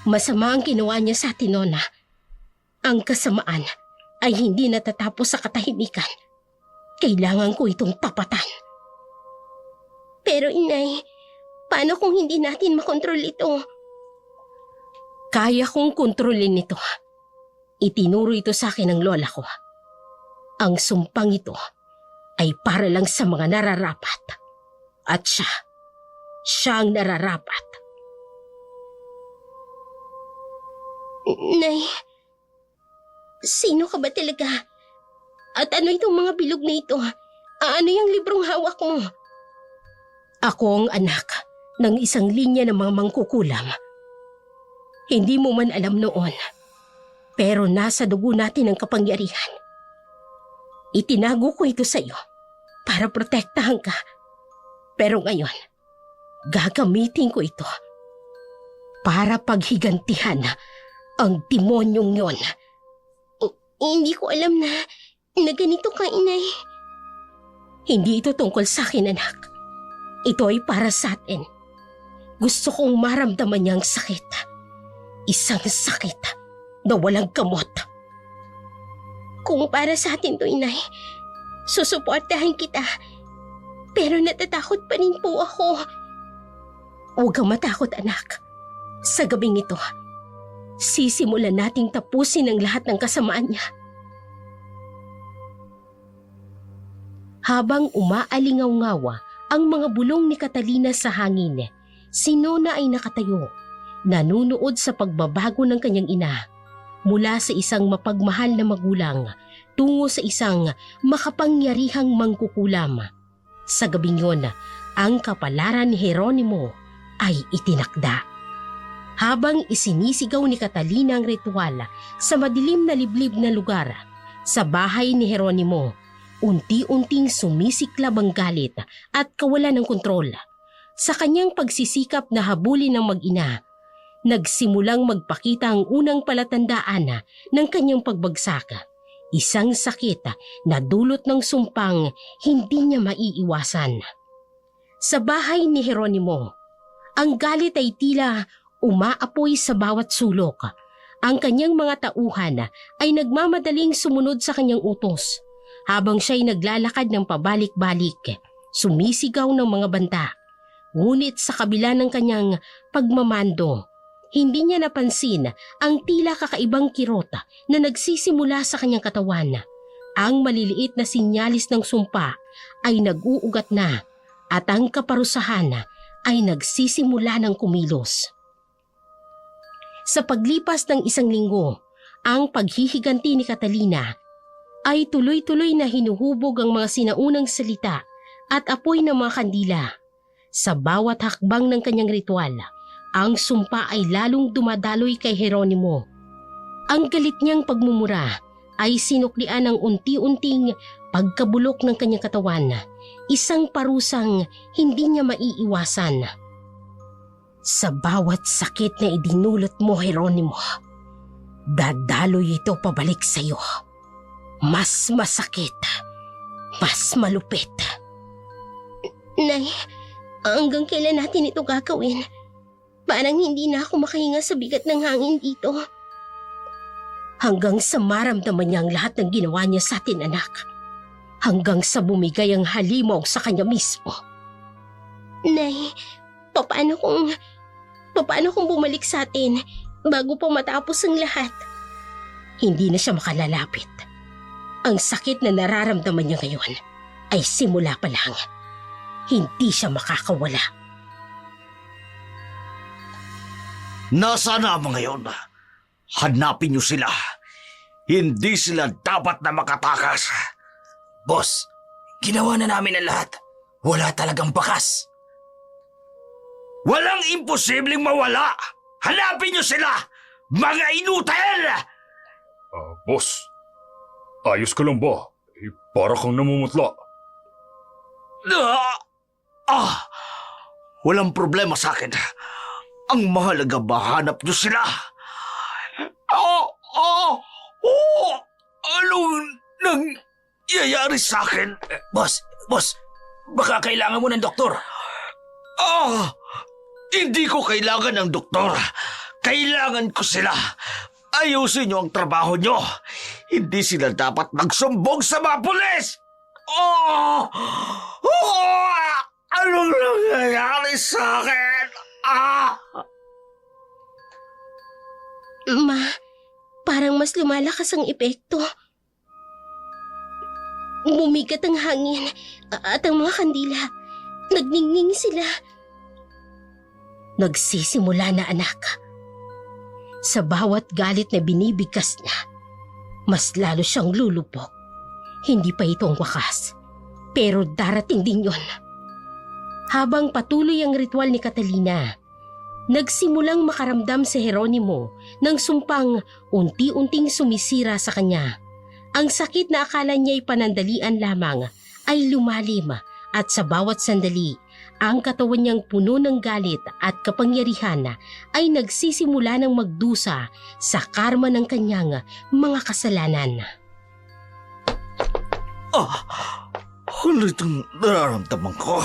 Masama ang ginawa niya sa atin, Nona. Ang kasamaan ay hindi natatapos sa katahimikan. Kailangan ko itong tapatan. Pero Inay, paano kung hindi natin makontrol ito? Kaya kong kontrolin ito. Itinuro ito sa akin ng lola ko. Ang sumpang ito ay para lang sa mga nararapat. At siya ang nararapat. Nay, sino ka ba talaga? At ano itong mga bilog na ito? Ano yung librong hawak mo? Ako ang anak ng isang linya ng mga mangkukulam. Hindi mo man alam noon, pero nasa dugo natin ang kapangyarihan. Itinago ko ito sa iyo para protektahan ka. Pero ngayon, gagamitin ko ito para paghigantihan ang demonyong yon. Hindi ko alam na ganito ka, inay. Hindi ito tungkol sa akin, anak. Ito ay para sa atin. Gusto kong maramdaman niya ang sakit. Isang sakit na walang gamot. Kung para sa atin to, inay, susuportahan kita. Pero natatakot pa rin po ako. Huwag kang matakot, anak. Sa gabing ito, sisimulan nating tapusin ang lahat ng kasamaan niya. Habang umaalingaw-ngawa ang mga bulong ni Catalina sa hangin, si Nona ay nakatayo, nanunood sa pagbabago ng kanyang ina mula sa isang mapagmahal na magulang tungo sa isang makapangyarihang mangkukulam. Sa gabing yon, ang kapalaran ni Jeronimo ay itinakda. Habang isinisigaw ni Catalina ang ritual sa madilim na liblib na lugar, sa bahay ni Jeronimo, unti-unting sumisiklab ang galit at kawalan ng kontrol. Sa kanyang pagsisikap na habulin ng mag-ina, nagsimulang magpakita ang unang palatandaan ng kanyang pagbagsak. Isang sakit na dulot ng sumpang hindi niya maiiwasan. Sa bahay ni Jeronimo, ang galit ay tila umaapoy sa bawat sulok. Ang kanyang mga tauhan ay nagmamadaling sumunod sa kanyang utos. Habang siya'y naglalakad ng pabalik-balik, sumisigaw ng mga banta. Ngunit sa kabila ng kanyang pagmamando, hindi niya napansin ang tila kakaibang kirota na nagsisimula sa kanyang katawan. Ang maliliit na sinyalis ng sumpa ay nag-uugat na at ang kaparusahan ay nagsisimula ng kumilos. Sa paglipas ng isang linggo, ang paghihiganti ni Catalina ay tuloy-tuloy na hinuhubog ang mga sinaunang salita at apoy ng mga kandila. Sa bawat hakbang ng kanyang ritual, ang sumpa ay lalong dumadaloy kay Jeronimo. Ang galit niyang pagmumura ay sinuklian ng unti-unting pagkabulok ng kanyang katawan, isang parusang hindi niya maiiwasan. Sa bawat sakit na idinulot mo, Jeronimo, dadaloy ito pabalik sa iyo. Mas masakit, mas malupit. Nay, hanggang kailan natin ito gagawin? Parang hindi na ako makahinga sa bigat ng hangin dito. Hanggang sa maramdaman niya ang lahat ng ginawa niya sa atin, anak. Hanggang sa bumigay ang halimaw sa kanya mismo. Nay, paano kung bumalik sa atin bago pa matapos ang lahat? Hindi na siya makalalapit. Ang sakit na nararamdaman niya ngayon ay simula pa lang. Hindi siya makakawala. Nasaan na ang mga yun? Hanapin niyo sila. Hindi sila dapat na makatakas. Boss, ginawa na namin ang lahat. Wala talagang bakas. Walang imposibleng mawala. Hanapin niyo sila, mga inutil! Boss, ayos ka lang ba? Para kang namumutla. Walang problema sa akin. Ang mahalaga mahanap niyo sila. Anong nangyayari sa akin? Boss, baka kailangan mo ng doktor. Hindi ko kailangan ng doktor. Kailangan ko sila. Ayusin niyo ang trabaho niyo. Hindi sila dapat magsumbong sa mga pulis. Anong nangyayari sa akin? Ma, parang mas lumalakas ang epekto. Bumigat ang hangin at ang mga kandila. Nagningning sila. Nagsisimula na, anak. Sa bawat galit na binibigkas niya, mas lalo siyang lulupok. Hindi pa ito ang wakas, pero darating din yon. Habang patuloy ang ritual ni Catalina, nagsimulang makaramdam si Jeronimo ng sumpang unti-unting sumisira sa kanya. Ang sakit na akala niya'y panandalian lamang ay lumalim at sa bawat sandali, ang katawan niyang puno ng galit at kapangyarihan ay nagsisimula ng magdusa sa karma ng kanyang mga kasalanan. Ano itong nararamdaman ko?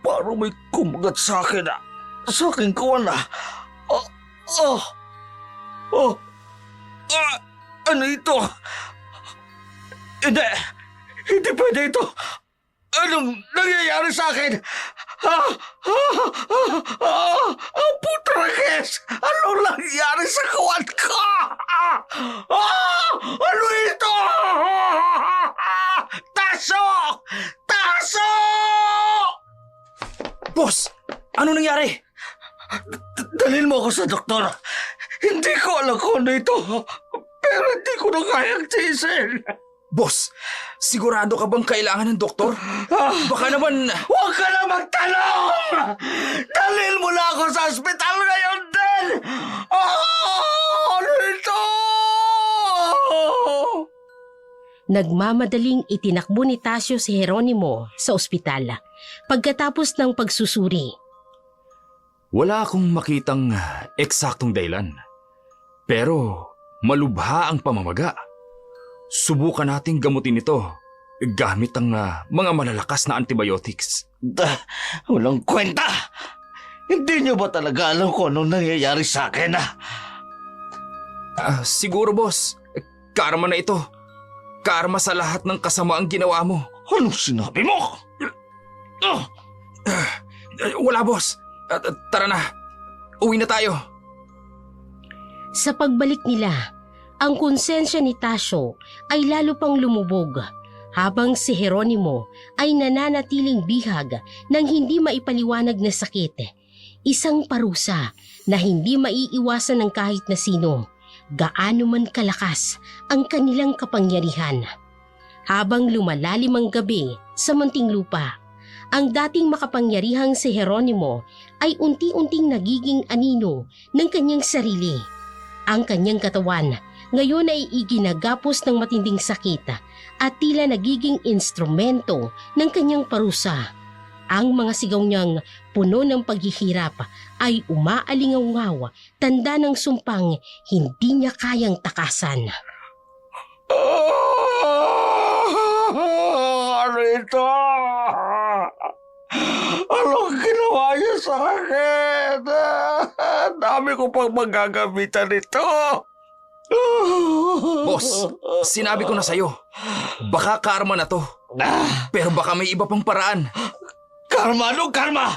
Parang may kumagat sa akin sa aking kawan ano ito? Hindi pwede ito. Anong nangyayari sa akin? Putragis! Anong nangyayari sa kawan ko? Ano ito? Taso! Taso! Boss, ano nangyari? Dalhin mo ako sa doktor. Hindi ko alam kung ano ito. Pero hindi ko na kayang tiisin. Boss, sigurado ka bang kailangan ng doktor? Baka naman... Huwag ka na magtanong! Dalhin mo na ako sa ospital ngayon din! Ano ito? Nagmamadaling itinakbo ni Tasio si Jeronimo sa ospital pagkatapos ng pagsusuri. Wala akong makitang eksaktong dahilan. Pero malubha ang pamamaga. Subukan nating gamutin ito gamit ang mga malalakas na antibiotics. Walang kwenta! Hindi niyo ba talaga alam kung anong nangyayari sa akin? Siguro, boss. Karma na ito. Karma sa lahat ng kasamaang ginawa mo. Anong sinabi mo? Wala, boss. Tara na. Uwi na tayo. Sa pagbalik nila, ang konsensya ni Tasio ay lalo pang lumubog habang si Jeronimo ay nananatiling bihag ng hindi maipaliwanag na sakit. Isang parusa na hindi maiiwasan ng kahit na sino, gaano man kalakas ang kanilang kapangyarihan. Habang lumalalim ang gabi sa Muntinlupa, ang dating makapangyarihang si Jeronimo ay unti-unting nagiging anino ng kanyang sarili. Ang kanyang katawan ngayon ay iginagapos ng matinding sakit at tila nagiging instrumento ng kanyang parusa. Ang mga sigaw niyang puno ng paghihirap ay umaalingaw-ngaw, tanda ng sumpang hindi niya kayang takasan. Ano ito? Anong ginawa niya sa akin? Dami ko pang magagamitan nito. Boss, sinabi ko na sa'yo. Baka karma na to. Pero baka may iba pang paraan. Karma? Anong karma?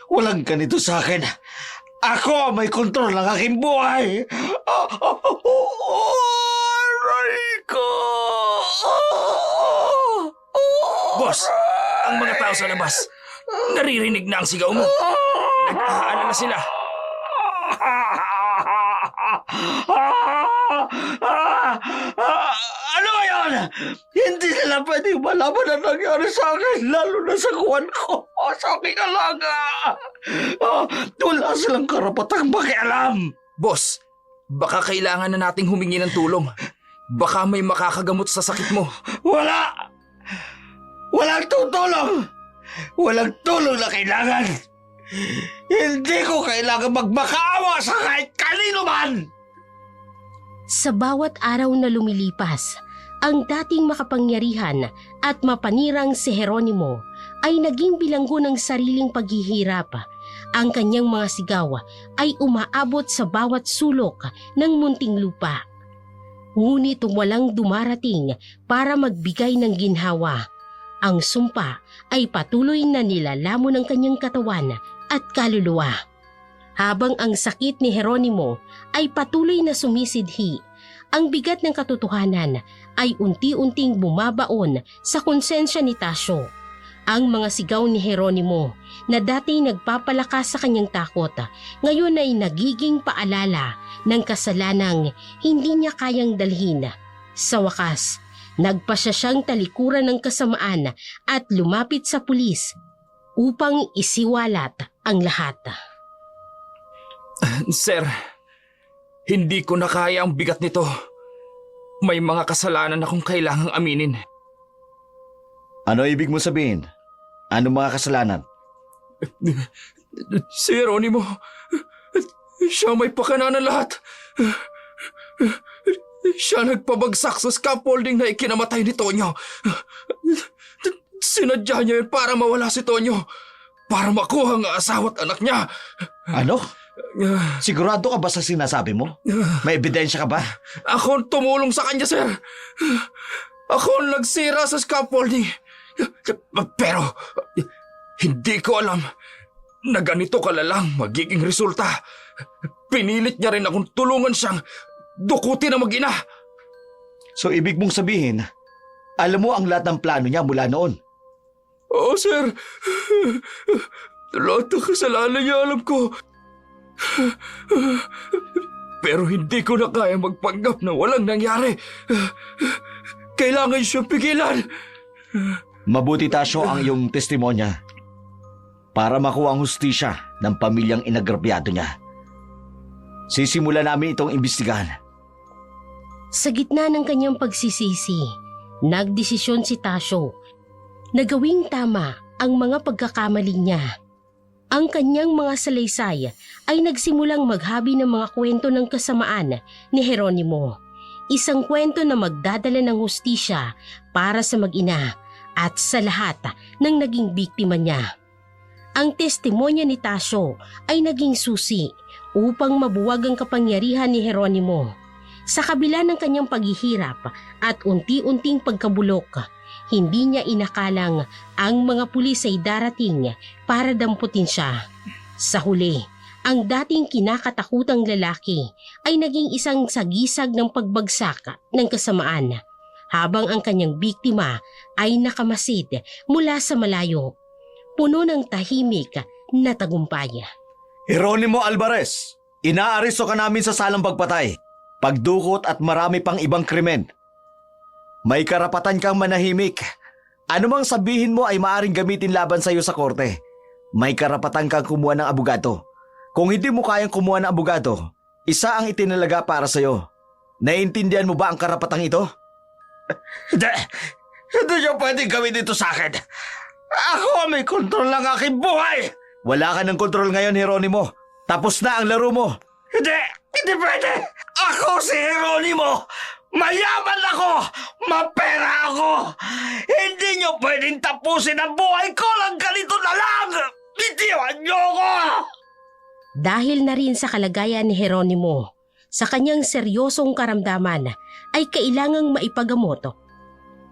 Walang ganito sa akin. Ako ang may kontrol ng aking buhay. Aray ko! Boss, ang mga tao sa labas, naririnig na ang sigaw mo. Nag-aalala sila. Ano ngayon? Hindi nila pwedeng malaman ang nangyari sa akin, lalo na sa kuwan ko, sa aking alaga. Wala silang karapatang makialam. Boss, baka kailangan na nating humingi ng tulong. Baka may makakagamot sa sakit mo. Wala! Walang tutulong! Walang tulong na kailangan! Hindi ko kailangan magmakaawa sa kahit kanino man! Sa bawat araw na lumilipas, ang dating makapangyarihan at mapanirang si Jeronimo ay naging bilanggo ng sariling paghihirap. Ang kanyang mga sigaw ay umaabot sa bawat sulok ng Muntinlupa. Ngunit walang dumarating para magbigay ng ginhawa. Ang sumpa ay patuloy na nilalamon ng kanyang katawan at kaluluwa. Habang ang sakit ni Jeronimo ay patuloy na sumisidhi, ang bigat ng katotohanan ay unti-unting bumabaon sa konsensya ni Tasio. Ang mga sigaw ni Jeronimo na dati nagpapalakas sa kanyang takot, ngayon ay nagiging paalala ng kasalanang hindi niya kayang dalhin. Sa wakas, nagpasya siyang talikuran ng kasamaan at lumapit sa pulis upang isiwalat ang lahat. Sir, hindi ko na kaya ang bigat nito. May mga kasalanan akong kailangang aminin. Ano ibig mo sabihin? Ano mga kasalanan? Si Jeronimo, siya may pakana ng lahat. Siya nagpabagsak sa scaffolding na ikinamatay ni Tonyo. Sinadya niya yun para mawala si Tonyo. Para makuha ang asawa at anak niya. Ano? Sigurado ka ba sa sinasabi mo? May ebidensya ka ba? Ako ang tumulong sa kanya, sir. Ako ang nagsira sa scaffolding. Pero hindi ko alam na ganito kalalang magiging resulta. Pinilit niya rin akong tulungan siyang dukutin ang mag-ina. So ibig mong sabihin, alam mo ang lahat ng plano niya mula noon? Oo, sir. Lahat ng kasalanan niya alam ko. Pero hindi ko na kaya magpanggap na walang nangyari. Kailangan siyang pigilan. Mabuti, Tasyo, ang iyong testimonya para makuha ang hustisya ng pamilyang inagrabyado niya. Sisimula namin itong imbestigahan. Sa gitna ng kanyang pagsisisi, nagdesisyon si Tasyo na gawing tama ang mga pagkakamali niya. Ang kanyang mga salaysay ay nagsimulang maghabi ng mga kwento ng kasamaan ni Jeronimo. Isang kwento na magdadala ng hustisya para sa mag-ina at sa lahat ng naging biktima niya. Ang testimonya ni Tasyo ay naging susi upang mabuwag ang kapangyarihan ni Jeronimo. Sa kabila ng kanyang paghihirap at unti-unting pagkabulok, hindi niya inakalang ang mga pulis ay darating para damputin siya. Sa huli, ang dating kinakatakutang lalaki ay naging isang sagisag ng pagbagsak ng kasamaan, habang ang kanyang biktima ay nakamasid mula sa malayo, puno ng tahimik na tagumpay. Jeronimo Alvarez, inaaresto ka namin sa salang pagpatay, pagdukot at marami pang ibang krimen. May karapatan kang manahimik. Ano mang sabihin mo ay maaring gamitin laban sa iyo sa korte. May karapatan kang kumuha ng abogado. Kung hindi mo kayang kumuha ng abogado, isa ang itinalaga para sa iyo. Naiintindihan mo ba ang karapatang ito? Hindi niyo pwedeng gawin ito sa akin. Ako may kontrol ng aking buhay. Wala ka ng kontrol ngayon, Jeronimo. Tapos na ang laro mo. Hindi pwede. Ako si Jeronimo. Mayaman ako! Mapera ako! Hindi niyo pwedeng tapusin ang buhay ko lang ganito na lang! Bitiwan niyo ako! Dahil na rin sa kalagayan ni Jeronimo, sa kanyang seryosong karamdaman ay kailangang maipagamot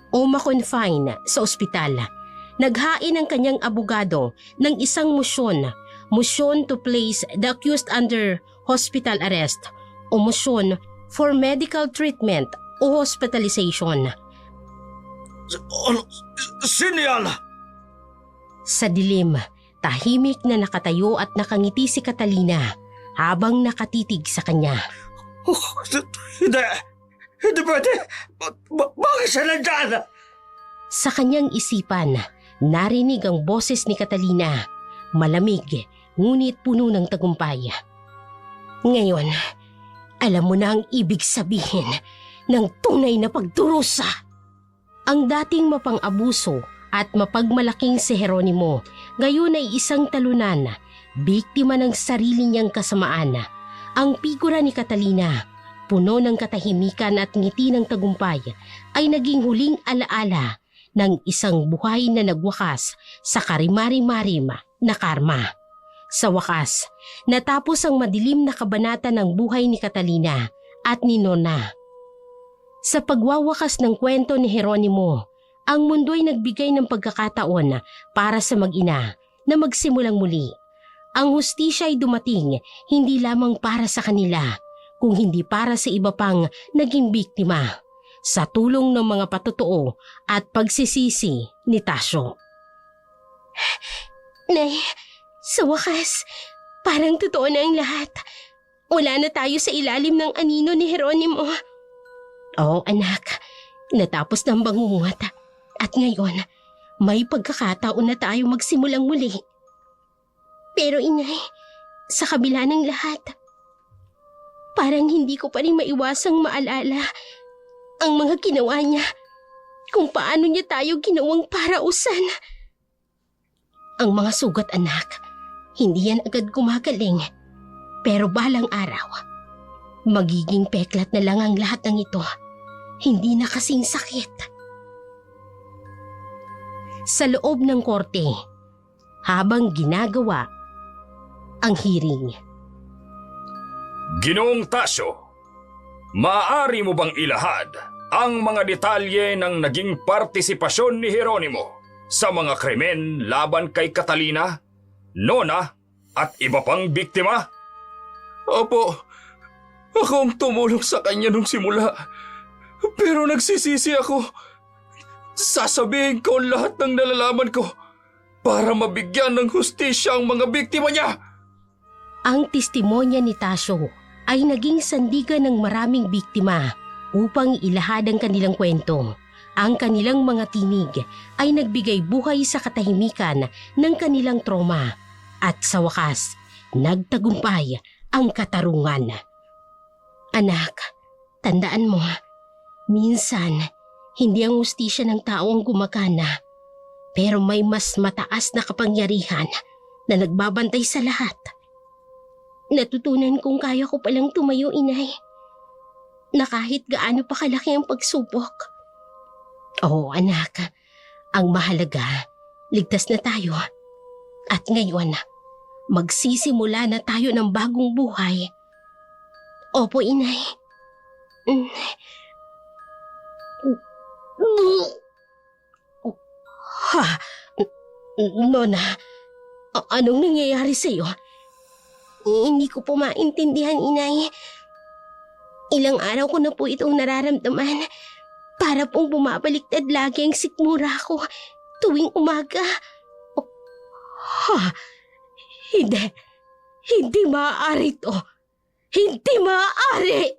o makonfine sa ospital. Naghain ang kanyang abogado ng isang motion to place the accused under hospital arrest o motion for medical treatment o hospitalization. Sino yan? Sa dilim, tahimik na nakatayo at nakangiti si Catalina habang nakatitig sa kanya. Hindi pwede. Bakit siya nandyan? Sa kanyang isipan, narinig ang boses ni Catalina. Malamig, ngunit puno ng tagumpay. Ngayon, alam mo na ang ibig sabihin ng tunay na pagdurusa. Ang dating mapang-abuso at mapagmalaking si Jeronimo, ngayon ay isang talunan, biktima ng sarili niyang kasamaan. Ang figura ni Catalina, puno ng katahimikan at ngiti ng tagumpay, ay naging huling alaala ng isang buhay na nagwakas sa karimari-marim na karma. Sa wakas, natapos ang madilim na kabanata ng buhay ni Catalina at ni Nona. Sa pagwawakas ng kwento ni Jeronimo, ang mundo'y nagbigay ng pagkakataon para sa mag-ina na magsimulang muli. Ang hustisya ay dumating hindi lamang para sa kanila, kung hindi para sa iba pang naging biktima, sa tulong ng mga patotoo at pagsisisi ni Tasyo. Nay, sa wakas, parang totoo na ang lahat. Wala na tayo sa ilalim ng anino ni Jeronimo. Oo, anak. Natapos ng bangungot. At ngayon, may pagkakataon na tayo magsimulang muli. Pero inay, sa kabila ng lahat, parang hindi ko pa rin maiwasang maalala ang mga ginawa niya, kung paano niya tayo ginawang parausan. Ang mga sugat, anak, hindi yan agad gumagaling. Pero balang araw, magiging peklat na lang ang lahat ng ito. Hindi na kasing sakit. Sa loob ng korte, habang ginagawa ang hearing. Ginoong Tasyo, maaari mo bang ilahad ang mga detalye ng naging partisipasyon ni Jeronimo sa mga krimen laban kay Catalina, Nona at iba pang biktima? Opo, ako ang tumulong sa kanya nung simula. Pero nagsisisi ako. Sasabihin ko ang lahat ng nalalaman ko para mabigyan ng hustisya ang mga biktima niya. Ang testimonya ni Tasyo ay naging sandigan ng maraming biktima upang ilahad ang kanilang kwento. Ang kanilang mga tinig ay nagbigay buhay sa katahimikan ng kanilang trauma. At sa wakas, nagtagumpay ang katarungan. Anak, tandaan mo, minsan hindi ang hustisya ng tao ang gumagana, pero may mas mataas na kapangyarihan na nagbabantay sa lahat. Natutunan kong kaya ko palang tumayo, inay, na kahit gaano pa kalaki ang pagsubok. Oo, anak, ang mahalaga, ligtas na tayo. At ngayon, magsisimula na tayo ng bagong buhay. Opo, inay. Ha? Nona, anong nangyayari sa'yo? Hindi ko po maintindihan, inay. Ilang araw ko na po itong nararamdaman. Para pong bumabaliktad lagi ang sikmura ko tuwing umaga. Ha? Hindi. Hindi maaari to. Hindi maaari!